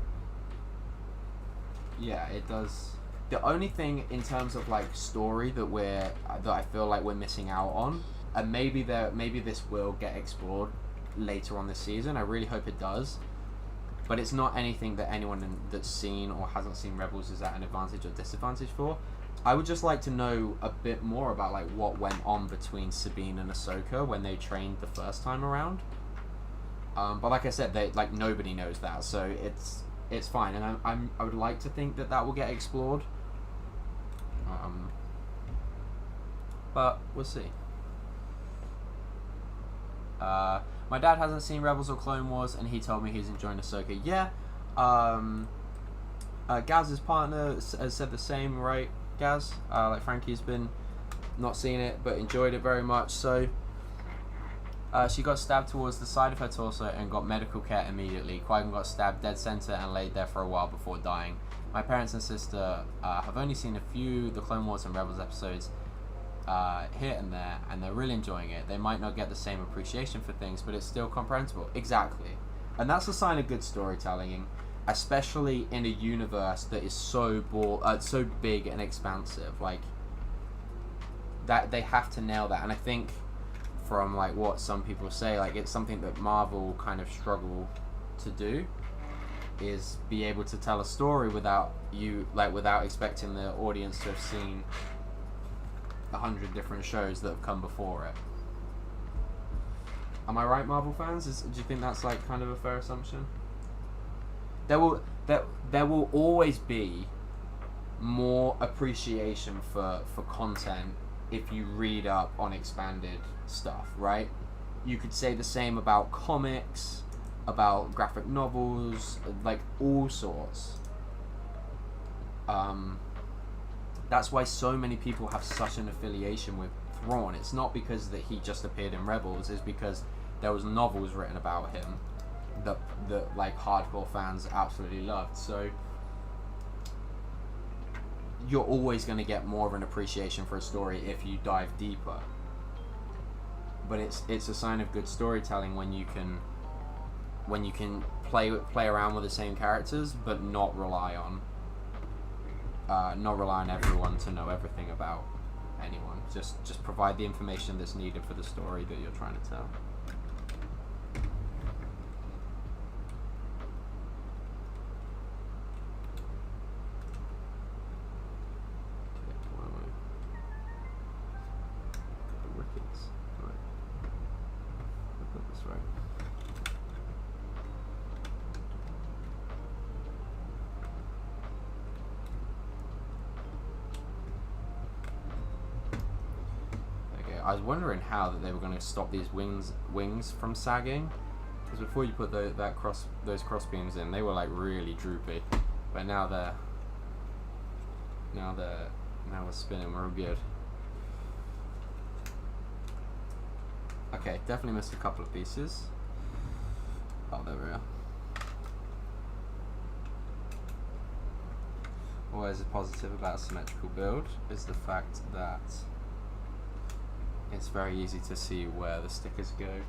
yeah, it does. The only thing in terms of like story that I feel like we're missing out on, and maybe this will get explored later on this season, I really hope it does, but it's not anything that anyone that's seen or hasn't seen Rebels is at an advantage or disadvantage for. I would just like to know a bit more about like what went on between Sabine and Ahsoka when they trained the first time around. But like I said, like nobody knows that, so it's fine, and I would like to think that will get explored. But we'll see. My dad hasn't seen Rebels or Clone Wars, and he told me he's enjoying Ahsoka. Yeah. Gaz's partner has said the same, right, Gaz? Like Frankie's been not seen it, but enjoyed it very much. So she got stabbed towards the side of her torso and got medical care immediately. Qui-Gon got stabbed dead center and laid there for a while before dying. My parents and sister have only seen a few the Clone Wars and Rebels episodes here and there, and they're really enjoying it. They might not get the same appreciation for things, but it's still comprehensible. Exactly. And that's a sign of good storytelling, especially in a universe that is so big and expansive. Like, that they have to nail that. And I think from like what some people say, like it's something that Marvel kind of struggle to do, is be able to tell a story without expecting the audience to have seen 100 different shows that have come before it. Am I right, Marvel fans? Do you think that's like kind of a fair assumption? There will always be more appreciation for content if you read up on expanded stuff, right? You could say the same about comics, about graphic novels, like all sorts. That's why so many people have such an affiliation with Thrawn. It's not because that he just appeared in Rebels, it's because there was novels written about him that like hardcore fans absolutely loved. So you're always going to get more of an appreciation for a story if you dive deeper. But it's a sign of good storytelling when you can play around with the same characters, but not rely on everyone to know everything about anyone. Just provide the information that's needed for the story that you're trying to tell. I was wondering how that they were going to stop these wings from sagging, because before you put those cross beams in, they were like really droopy, but now we're spinning real good. Okay, definitely missed a couple of pieces. Oh, there we are. Always a positive about a symmetrical build is the fact that it's very easy to see where the stickers go,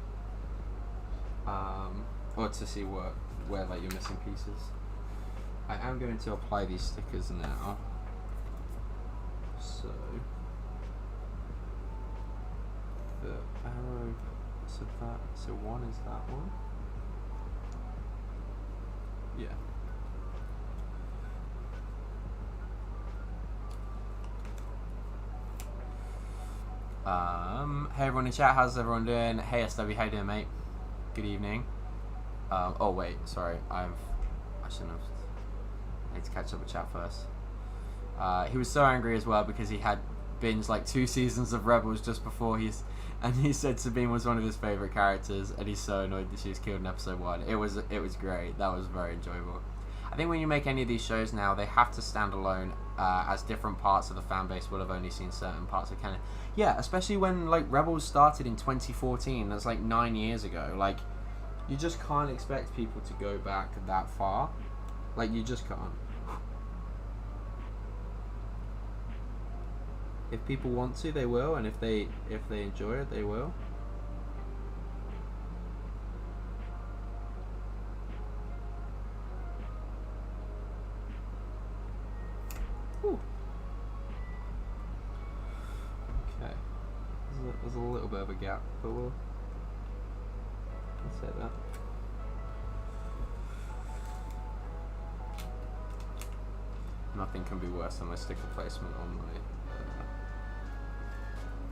or to see where like you're missing pieces. I am going to apply these stickers now. So the arrow, so one is that one. Yeah. Hey everyone in chat, how's everyone doing? Hey SW, how you doing, mate? Good evening. Oh wait, sorry, I shouldn't have. I need to catch up with chat first. He was so angry as well because he had binged like 2 seasons of Rebels just before and he said Sabine was one of his favourite characters, and he's so annoyed that she was killed in episode 1. It was great. That was very enjoyable. I think when you make any of these shows now, they have to stand alone, as different parts of the fan base will have only seen certain parts of canon. Yeah, especially when like Rebels started in 2014. That's like 9 years ago. Like, you just can't expect people to go back that far. Like, you just can't. If people want to, they will, and if they enjoy it, they will. Ooh. Okay. There's a little bit of a gap, but we'll say that. Nothing can be worse than my sticker placement on my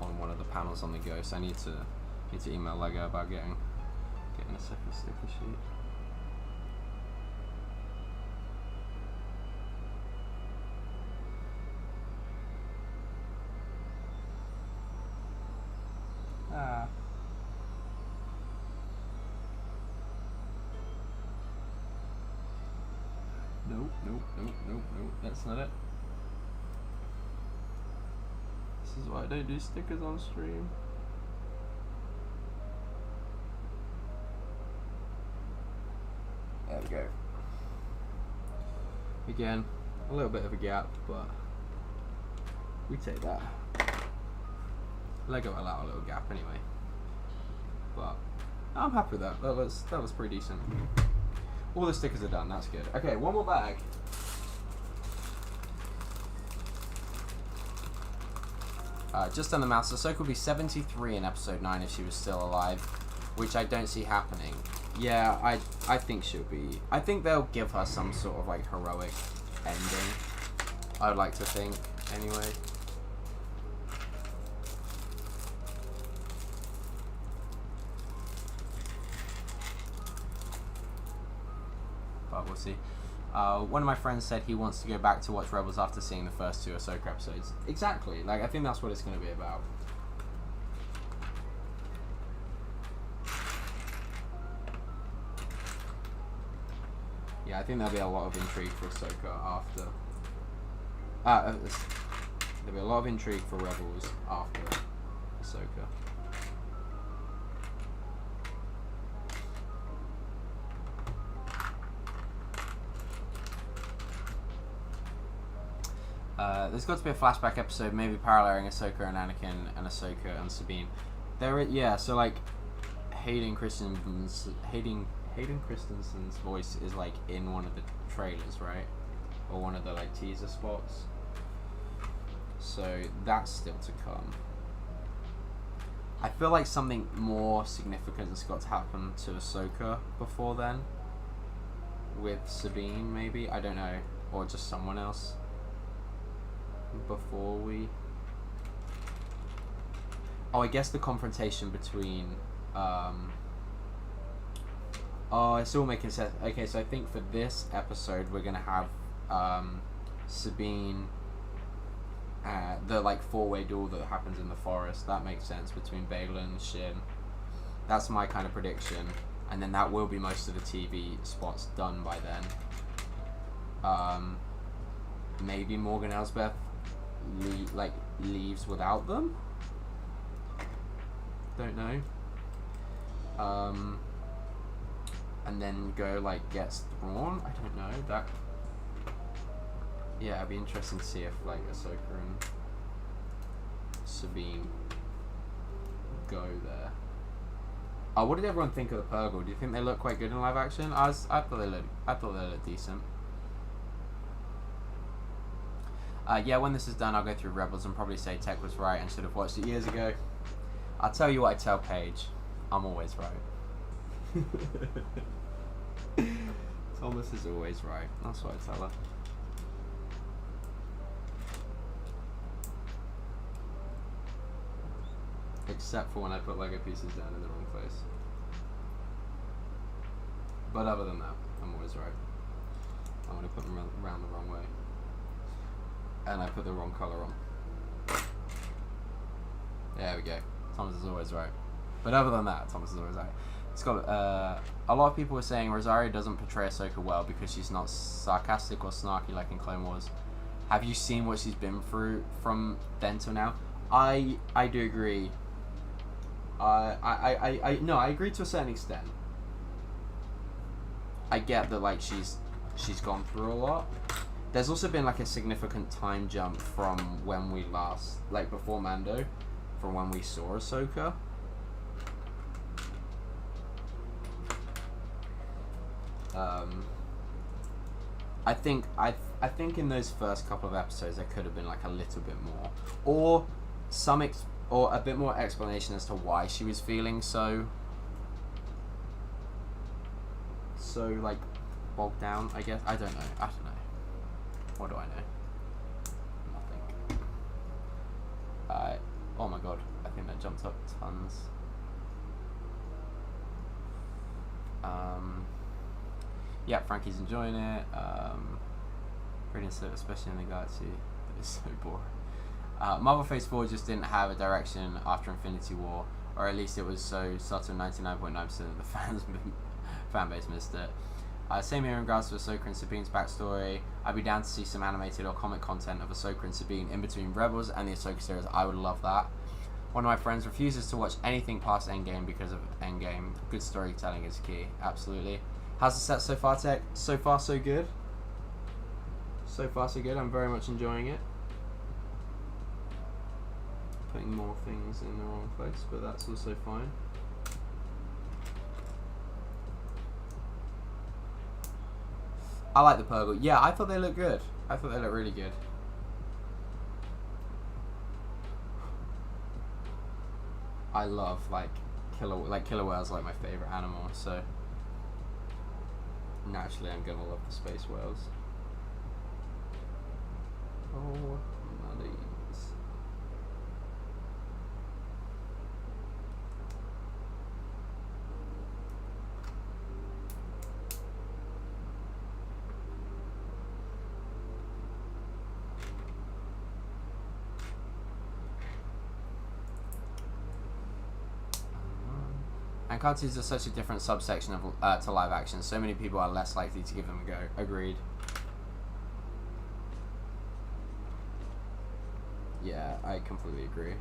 on one of the panels on the go. So I need to email Lego about getting a second sticker sheet. Nope, that's not it. This is why I don't do stickers on stream. There we go. Again, a little bit of a gap, but we take that. Lego allow a little gap anyway. But I'm happy with that. That was pretty decent. All the stickers are done, that's good. Okay, one more bag. Just on the mouse, Ahsoka will be 73 in episode 9 if she was still alive, which I don't see happening. Yeah, I think she'll be. I think they'll give her some sort of like heroic ending. I'd like to think, anyway. But we'll see. One of my friends said he wants to go back to watch Rebels after seeing the first 2 Ahsoka episodes. Exactly. Like, I think that's what it's going to be about. Yeah, I think there'll be a lot of intrigue for Ahsoka after. There'll be a lot of intrigue for Rebels after Ahsoka. There's got to be a flashback episode, maybe paralleling Ahsoka and Anakin and Ahsoka and Sabine. Yeah. So like, Hayden Christensen's voice is like in one of the trailers, right? Or one of the like teaser spots. So that's still to come. I feel like something more significant has got to happen to Ahsoka before then. With Sabine, maybe? I don't know. Or just someone else. Before we... Oh, I guess the confrontation between... Oh, it's all making sense. Okay, so I think for this episode, we're going to have Sabine... the like 4-way duel that happens in the forest. That makes sense, between Baylan and Shin. That's my kind of prediction. And then that will be most of the TV spots done by then. Maybe Morgan Elsbeth leaves without them. Don't know. And then go like gets Thrawn. I don't know that. Yeah, it'd be interesting to see if like Ahsoka and Sabine go there. Oh, what did everyone think of the Purgle? Do you think they look quite good in live action? I thought they looked decent. Yeah, when this is done, I'll go through Rebels and probably say Tech was right and should have watched it years ago. I'll tell you what I tell Paige. I'm always right. Thomas is always right. That's what I tell her. Except for when I put Lego pieces down in the wrong place. But other than that, I'm always right. I'm going to put them around the wrong way. And I put the wrong colour on. There we go. Thomas is always right. But other than that, Thomas is always right. It's got a lot of people were saying Rosario doesn't portray Ahsoka well because she's not sarcastic or snarky like in Clone Wars. Have you seen what she's been through from then till now? I do agree. No, I agree to a certain extent. I get that like she's gone through a lot. There's also been like a significant time jump from when we last, like before Mando, from when we saw Ahsoka. I think in those first couple of episodes there could have been like a little bit more, or or a bit more explanation as to why she was feeling so like bogged down. I guess I don't know. What do I know? Nothing. Oh my god! I think that jumped up tons. Yeah, Frankie's enjoying it. Brilliant stuff, especially in the galaxy. It's so boring. Marvel Phase 4 just didn't have a direction after Infinity War, or at least it was so subtle 99.9% of the fan base missed it. Same here in regards to Ahsoka and Sabine's backstory. I'd be down to see some animated or comic content of Ahsoka and Sabine in between Rebels and the Ahsoka series. I would love that. One of my friends refuses to watch anything past Endgame because of Endgame. Good storytelling is key. Absolutely. How's the set so far, Tech? So far, so good. So far, so good. I'm very much enjoying it. Putting more things in the wrong place, but that's also fine. I like the Purgle. Yeah, I thought they looked good. I thought they looked really good. I love killer whales, like my favorite animal. So naturally, I'm gonna love the space whales. Oh, nutties. And cartoons are such a different subsection of to live action. So many people are less likely to give them a go. Agreed. Yeah, I completely agree.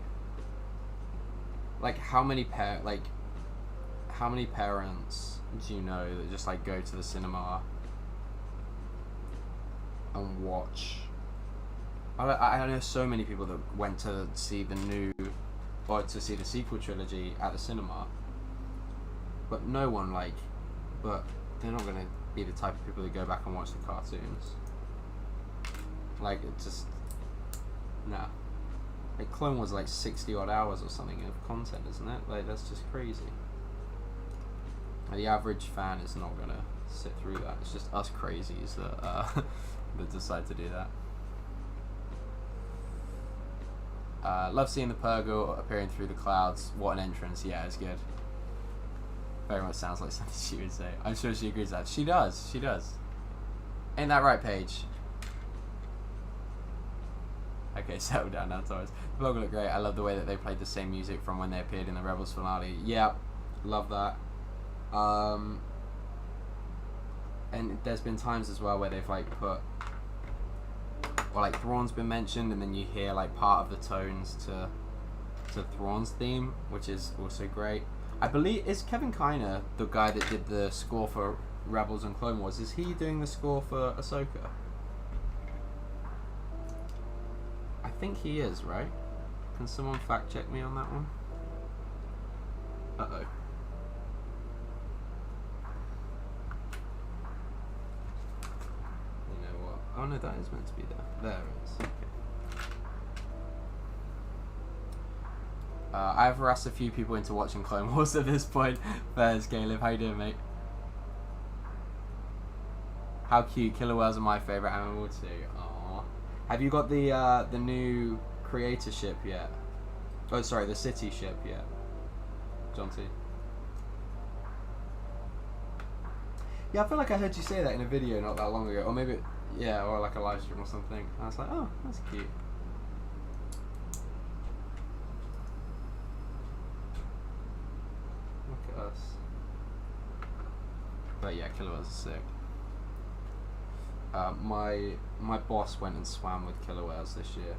Like, how many parents do you know that just like go to the cinema and watch? I know so many people that went to see the sequel trilogy at the cinema, but no one but they're not gonna be the type of people that go back and watch the cartoons. Like, it just, nah. Like, Clone Wars like 60 odd hours or something of content, isn't it? Like, that's just crazy. The average fan is not gonna sit through that. It's just us crazies that that decide to do that. Love seeing the Purgle appearing through the clouds. What an entrance. Yeah, it's good. Very much sounds like something she would say. I'm sure she agrees with that. She does. She does. Ain't that right, Paige? Okay, settle down now, Taurus. The Purgle look great. I love the way that they played the same music from when they appeared in the Rebels finale. Yeah, love that. And there's been times as well where they've like put, or like Thrawn's been mentioned, and then you hear like part of the tones to Thrawn's theme, which is also great. I believe, is Kevin Kiner the guy that did the score for Rebels and Clone Wars? Is he doing the score for Ahsoka? I think he is, right? Can someone fact check me on that one? Uh-oh. You know what? Oh no, that is meant to be there. There it is. Okay. I've harassed a few people into watching Clone Wars at this point. There's Caleb. How you doing, mate? How cute. Killer whales are my favourite animal too. Aww. Have you got the new creator ship yet? Oh, sorry, the city ship yet? John T. Yeah, I feel like I heard you say that in a video not that long ago. Or maybe, yeah, or like a live stream or something. And I was like, oh, that's cute. Look at us. But yeah, killer whales are sick. My boss went and swam with killer whales this year.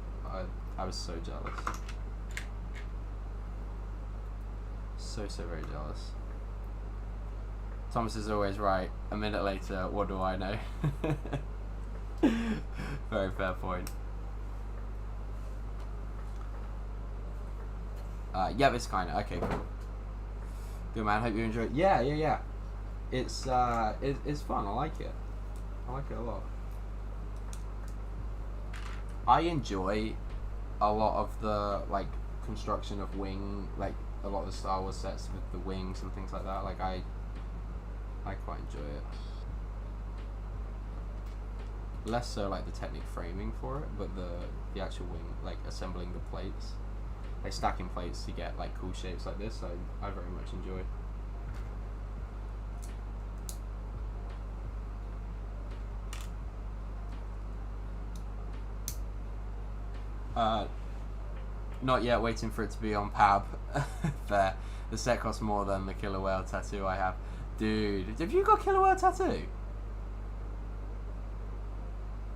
I was so jealous. So very jealous. Thomas is always right. A minute later, what do I know? Very fair point. Yeah, it's kinda okay. Cool. Good man. Hope you enjoy it. Yeah. It's fun. I like it. I like it a lot. I enjoy a lot of the like construction of wing, like a lot of the Star Wars sets with the wings and things like that. Like I quite enjoy it. Less so like the technique framing for it, but the actual wing, like assembling the plates, like stacking plates to get like cool shapes like this. I very much enjoy. Not yet, waiting for it to be on Pab. There. The set costs more than the killer whale tattoo I have. Dude, have you got a killer whale tattoo?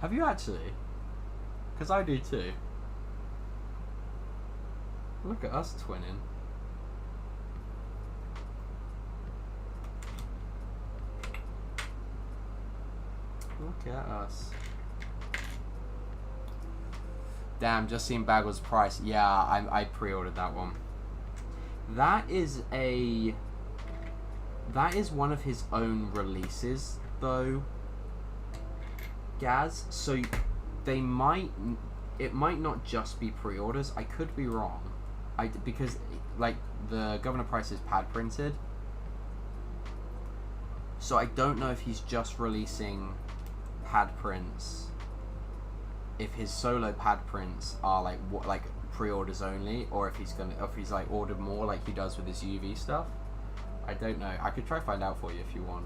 Have you actually? Because I do too. Look at us twinning. Look at us. Damn, just seen Baggle's price. Yeah, I pre-ordered that one. That is one of his own releases, though, Gaz. So it might not just be pre-orders. I could be wrong. Because like the Governor Price is pad printed, so I don't know if he's just releasing pad prints. If his solo pad prints are like pre-orders only, or if he's like ordered more like he does with his UV stuff. I don't know. I could try find out for you if you want.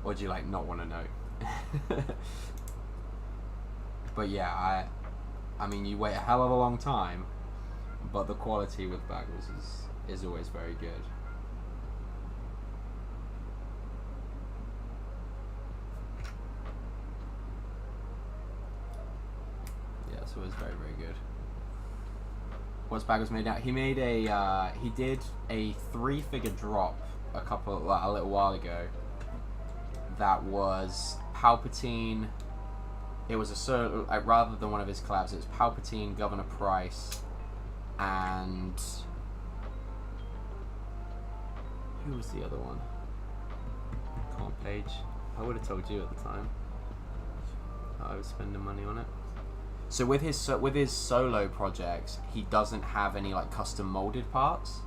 Or do you like not want to know? But yeah, I mean, you wait a hell of a long time but the quality with Baggles is always very good. Yeah, it's always very, very good. What's Baggles made out? He made a he did a 3-figure drop a little while ago. That was Palpatine. It was a solo, rather than one of his collabs. It was Palpatine, Governor Price, and who was the other one? Come on, Paige. I would have told you at the time. I was spending money on it. So with his solo projects, he doesn't have any like custom molded parts.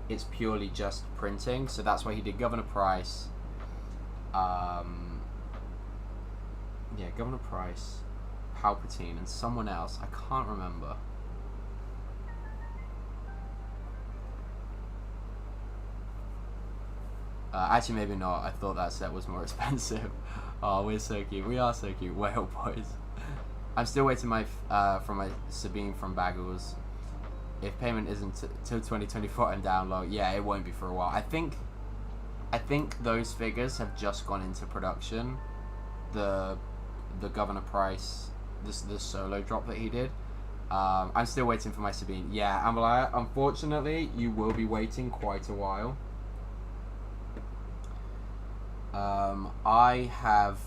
It's purely just printing. So that's why he did Governor Price. Yeah, Governor Price, Palpatine, and someone else. I can't remember. Actually, maybe not. I thought that set was more expensive. Oh, we're so cute. We are so cute. Whale boys. I'm still waiting for my Sabine from Baggles. If payment isn't till 2024 and down low, yeah, it won't be for a while. I think those figures have just gone into production. The Governor Price, the solo drop that he did. I'm still waiting for my Sabine. Yeah, Ambalaya, unfortunately, you will be waiting quite a while. I have,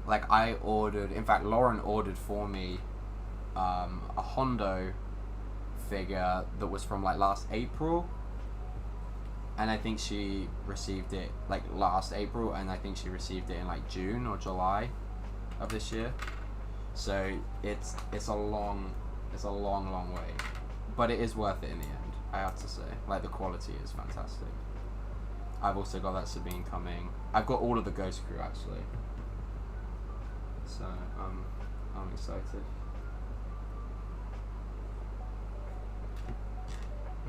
like, I ordered, in fact, Lauren ordered for me a Hondo figure that was from, like, last April. And I think she received it, like, last April, and I think she received it in, like, June or July of this year. So it's a long way, but it is worth it in the end, I have to say. Like, the quality is fantastic. I've also got that Sabine coming. I've got all of the Ghost Crew actually, so I'm excited.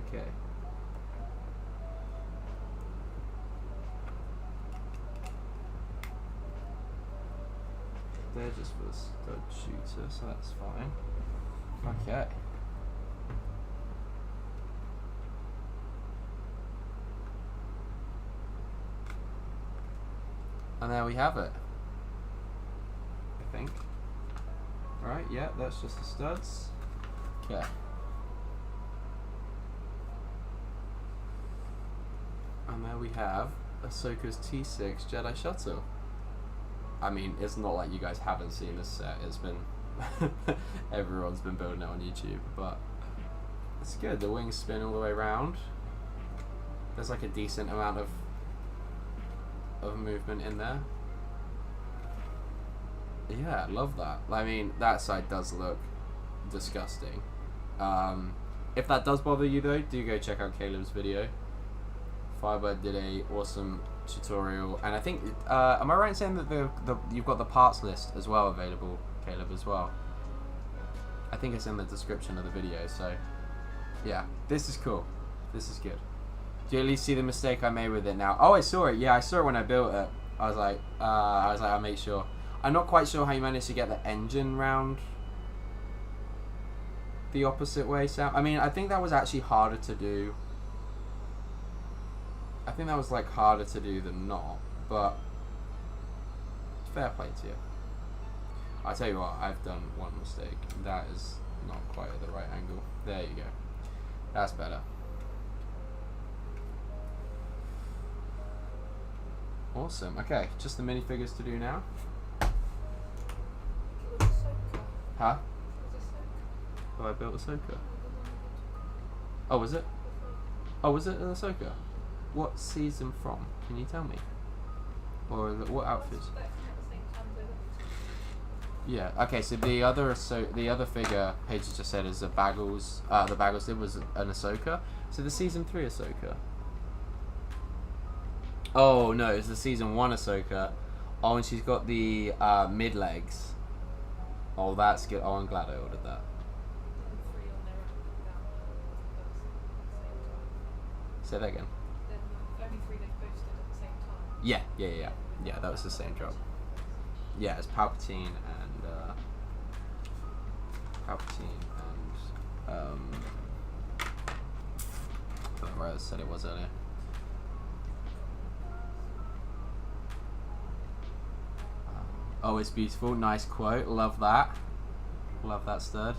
Okay. They're just for the stud shooter, so that's fine. Okay. And there we have it. I think. Alright, yeah, that's just the studs. Okay. And there we have Ahsoka's T-6 Jedi Shuttle. I mean, it's not like you guys haven't seen this set. It's been everyone's been building it on YouTube, but it's good. The wings spin all the way around. There's like a decent amount of movement in there. Yeah, I love that. I mean, that side does look disgusting. If that does bother you though, do go check out Caleb's video. Firebird did a awesome tutorial, and I think am I right in saying that you've got the parts list as well available, Caleb, as well? I think it's in the description of the video. So yeah, this is cool. This is good. Do you at least see the mistake I made with it now? Oh, I saw it. Yeah, I saw it when I built it. I was like, I'll make sure. I'm not quite sure how you managed to get the engine round the opposite way, Sam. I mean, I think that was actually harder to do. I think that was like harder to do than not, but fair play to you. I'll tell you what, I've done one mistake. That is not quite at the right angle. There you go. That's better. Awesome. Okay, just the minifigures to do now. Huh? Oh, I built Ahsoka. Oh, was it? Oh, was it an Ahsoka? What season from? Can you tell me? Or what outfit? Yeah. Okay. So the other figure Paige just said is a Baggles. The Baggles did was an Ahsoka. So the season 3 Ahsoka. Oh no, it's the season 1 Ahsoka. Oh, and she's got the mid legs. Oh, that's good. Oh, I'm glad I ordered that. Say that again. Yeah. That was the same job. Yeah, it's Palpatine and whatever I said it was earlier. Oh, it's beautiful. Nice quote. Love that. Love that stud.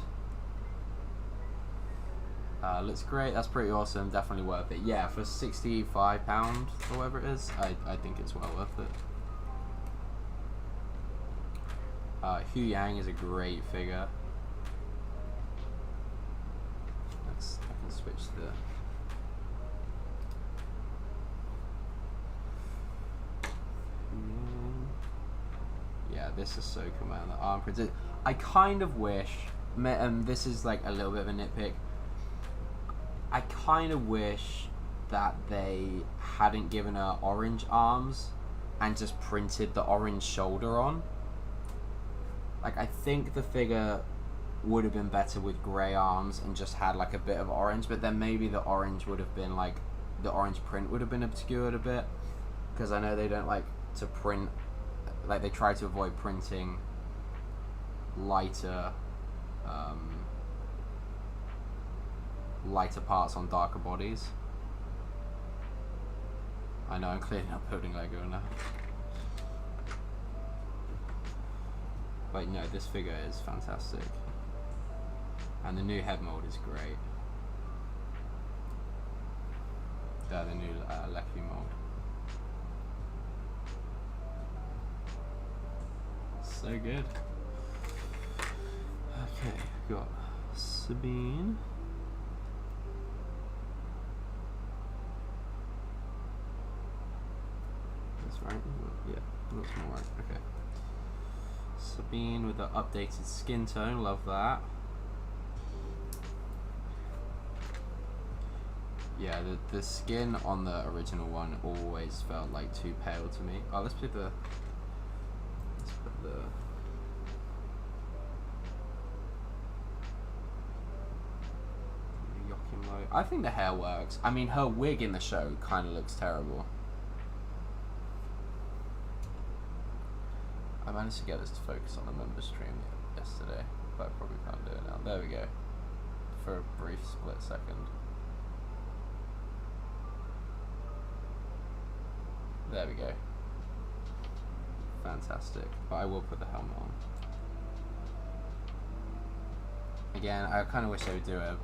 Looks great. That's pretty awesome. Definitely worth it. Yeah, for £65 or whatever it is, I think it's well worth it. Hu Yang is a great figure. I can switch the. Yeah, this is so cool, man. The arm printed. I kind of wish, this is like a little bit of a nitpick. I kind of wish that they hadn't given her orange arms and just printed the orange shoulder on. Like, I think the figure would have been better with grey arms and just had like a bit of orange, but then maybe the orange would have been like, the orange print would have been obscured a bit, because I know they don't like to print, like they try to avoid printing lighter lighter parts on darker bodies. I know I'm clearly not building Lego now. But no, this figure is fantastic. And the new head mold is great. The new Lecky mold. So good. Okay, got Sabine. That's right. Yeah, looks more right. Okay. Sabine with the updated skin tone. Love that. Yeah, the skin on the original one always felt like too pale to me. Oh, let's put the. I think the hair works. I mean, her wig in the show kind of looks terrible. I managed to get this to focus on the member stream yesterday, but I probably can't do it now. There we go. For a brief split second. There we go. Fantastic. But I will put the helmet on. Again, I kind of wish they would do a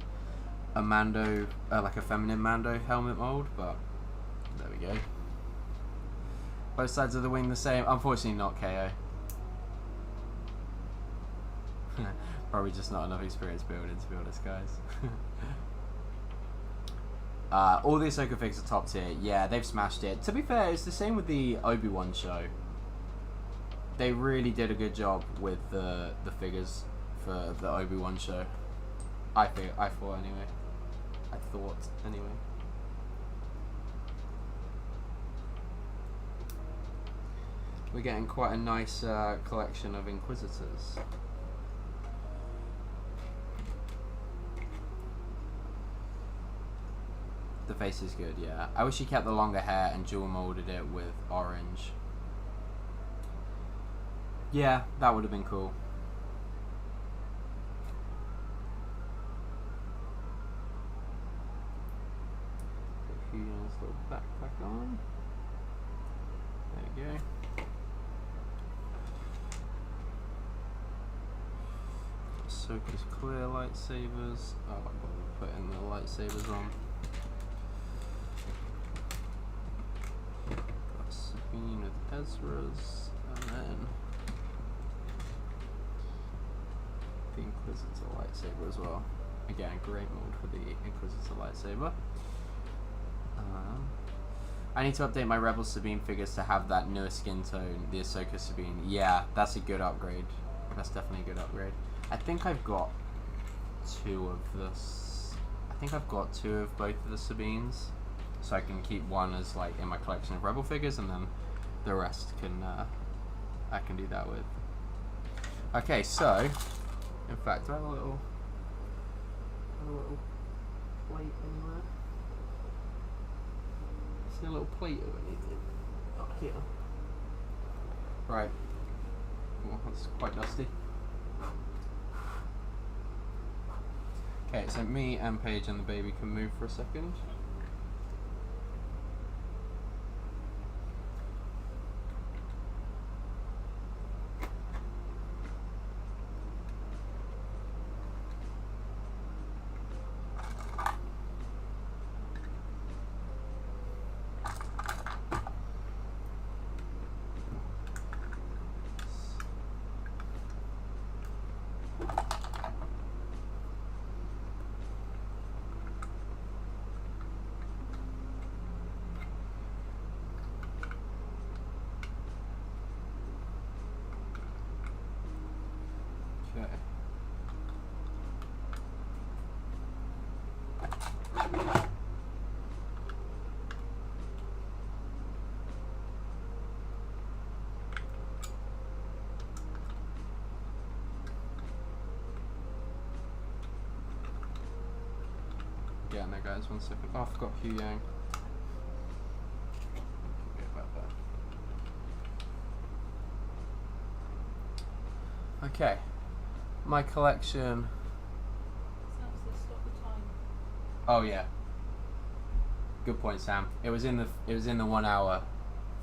Mando, like a feminine Mando helmet mold, but there we go. Both sides of the wing the same. Unfortunately not KO. Probably just not enough experience building, to be honest, guys. All the Ahsoka figs are top tier. Yeah, they've smashed it. To be fair, it's the same with the Obi-Wan show. They really did a good job with the figures for the Obi-Wan show. I thought anyway. We're getting quite a nice collection of Inquisitors. The face is good, yeah. I wish he kept the longer hair and dual molded it with orange. Yeah, that would have been cool. Put Huyan's little backpack on. There we go. Ahsoka's clear lightsabers. Oh, I bother putting the lightsabers on. Got Sabine with Ezra's, and then the Inquisitor lightsaber as well. Again, great mold for the Inquisitor lightsaber. I need to update my Rebel Sabine figures to have that newer skin tone, the Ahsoka Sabine. Yeah, that's a good upgrade. That's definitely a good upgrade. I think I've got two of this. I think I've got two of both of the Sabines, so I can keep one as like in my collection of Rebel figures, and then the rest can I can do that with. Okay, so in fact, do I have a little plate anywhere? Is there a little plate or anything up here? Right. Oh, that's quite dusty. Okay, so me and Paige and the baby can move for a second. Okay. Yeah, no guys, 1 second. Oh, I forgot Hugh Yang. Forget about that. Okay. My collection. Oh yeah. Good point, Sam. It was in the 1 hour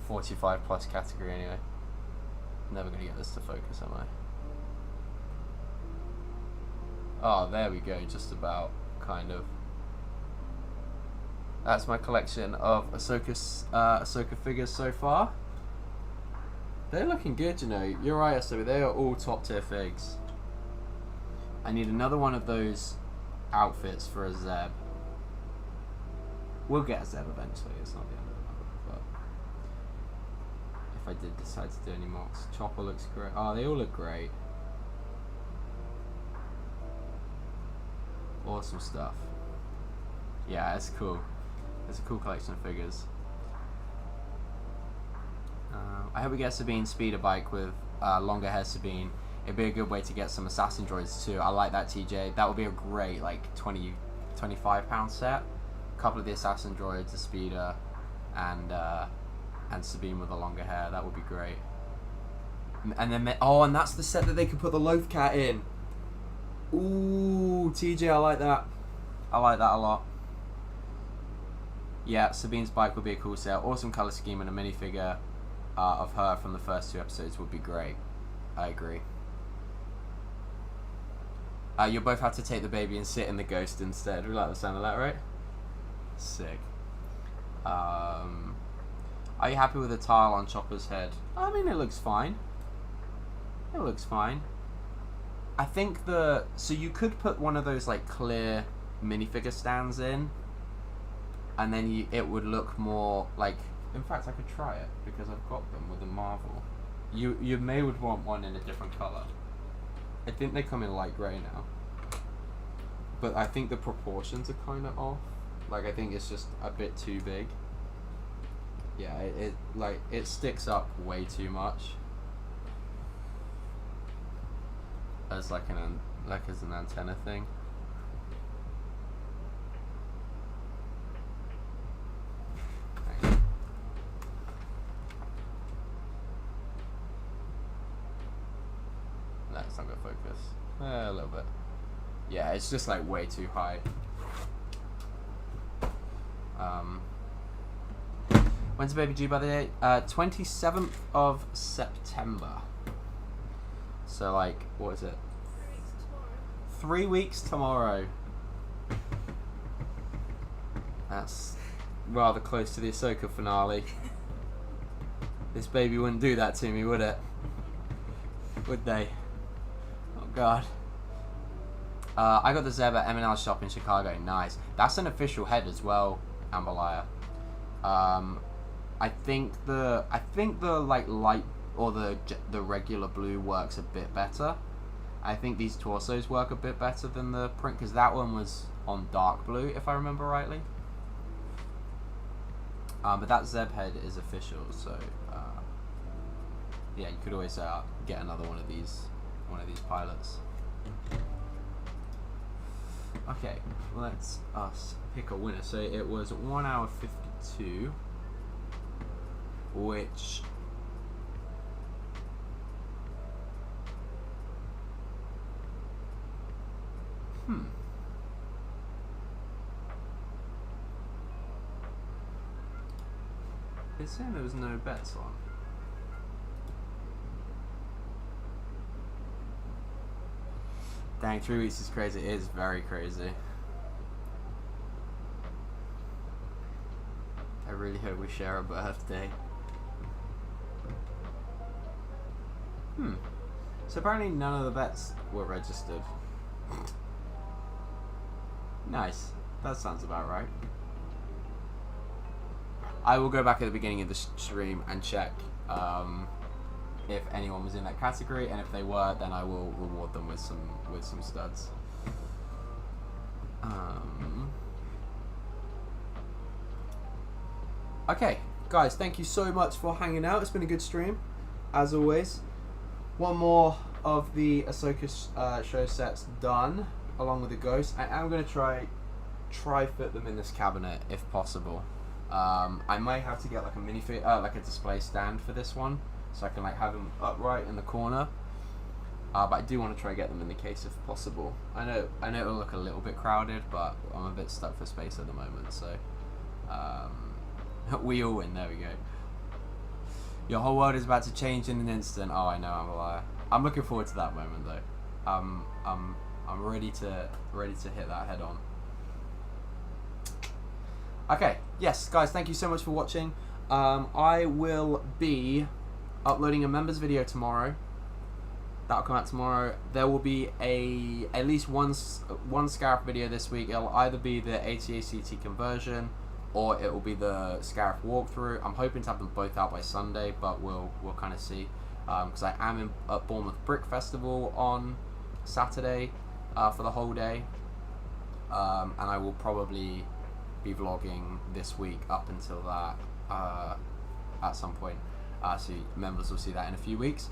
45 plus category anyway. Never gonna get this to focus, am I? Oh, there we go, just about, kind of. That's my collection of Ahsoka figures so far. They're looking good, you know. You're right, Ahsoka. They are all top tier figs. I need another one of those outfits for a Zeb. We'll get a Zeb eventually. It's not the end of the world. But if I did decide to do any mocks, Chopper looks great. Oh, they all look great. Awesome stuff. Yeah, it's cool. It's a cool collection of figures. I hope we get Sabine speeder bike with longer hair Sabine. It'd be a good way to get some assassin droids too. I like that, TJ. That would be a great like 20, 25 pound set. A couple of the assassin droids, a speeder, and Sabine with the longer hair. That would be great. And then and that's the set that they could put the loaf cat in. Ooh, TJ, I like that. I like that a lot. Yeah, Sabine's bike would be a cool set. Awesome color scheme and a minifigure of her from the first 2 episodes would be great. I agree. You'll both have to take the baby and sit in the ghost instead. We like the sound of that, right? Sick. Are you happy with the tile on Chopper's head? I mean, it looks fine. It looks fine. I think so you could put one of those like clear minifigure stands in, and then it would look more like. In fact, I could try it because I've got them with the Marvel. You may would want one in a different color. I think they come in light grey now, but I think the proportions are kind of off. Like I think it's just a bit too big. Yeah, it sticks up way too much as like as an antenna thing. No, it's not gonna focus. A little bit. Yeah, it's just like way too high. When's the baby due by the date? 27th of September. So like, what is it? 3 weeks tomorrow. That's rather close to the Ahsoka finale. This baby wouldn't do that to me, would it? Would they? Oh god. I got the Zeb at M&L shop in Chicago. Nice. That's an official head as well, Amberlier. I think the like light or the regular blue works a bit better. I think these torsos work a bit better than the print because that one was on dark blue, if I remember rightly. But that Zeb head is official, so yeah, you could always get another one of these pilots. Okay, let's us pick a winner. So it was 1 hour 52, which It's saying there was no bets on. Dang, 3 weeks is crazy. It is very crazy. I really hope we share a birthday. So apparently none of the bets were registered. Nice. That sounds about right. I will go back at the beginning of the stream and check if anyone was in that category, and if they were, then I will reward them with some studs. Okay, guys, thank you so much for hanging out. It's been a good stream, as always. One more of the Ahsoka show sets done, along with the ghosts. I am going to try fit them in this cabinet if possible. I might have to get like a like a display stand for this one, so I can like have them upright in the corner. But I do want to try to get them in the case if possible. I know it'll look a little bit crowded, but I'm a bit stuck for space at the moment, so we all win. There we go. Your whole world is about to change in an instant. Oh, I know, I'm a liar. I'm looking forward to that moment though. I'm ready to hit that head on. Okay, yes, guys, thank you so much for watching. I will be uploading a members video tomorrow. That'll come out tomorrow. There will be at least one Scarif video this week. It'll either be the ATA-CT conversion, or it will be the Scarif walkthrough. I'm hoping to have them both out by Sunday, but we'll kind of see. Because I am at Bournemouth Brick Festival on Saturday for the whole day, and I will probably be vlogging this week up until that at some point. So members will see that in a few weeks.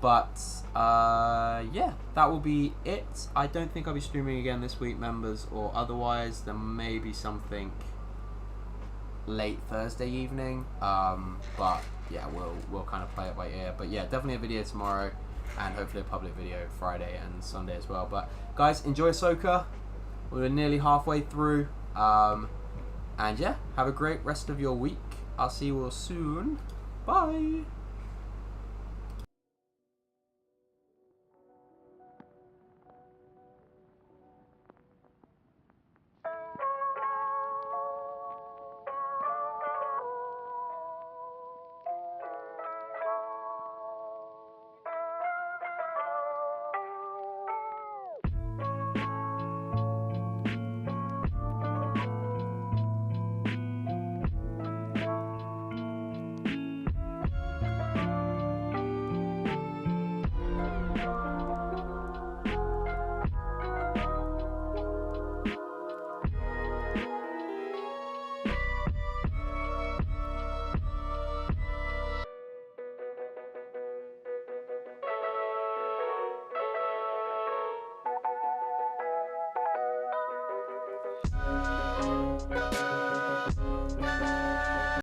But yeah, that will be it. I don't think I'll be streaming again this week, members, or otherwise. There may be something late Thursday evening, but yeah, we'll kind of play it by ear. But yeah, definitely a video tomorrow, and hopefully a public video Friday and Sunday as well. But guys, enjoy Ahsoka. We're nearly halfway through, and yeah, have a great rest of your week. I'll see you all soon. Bye.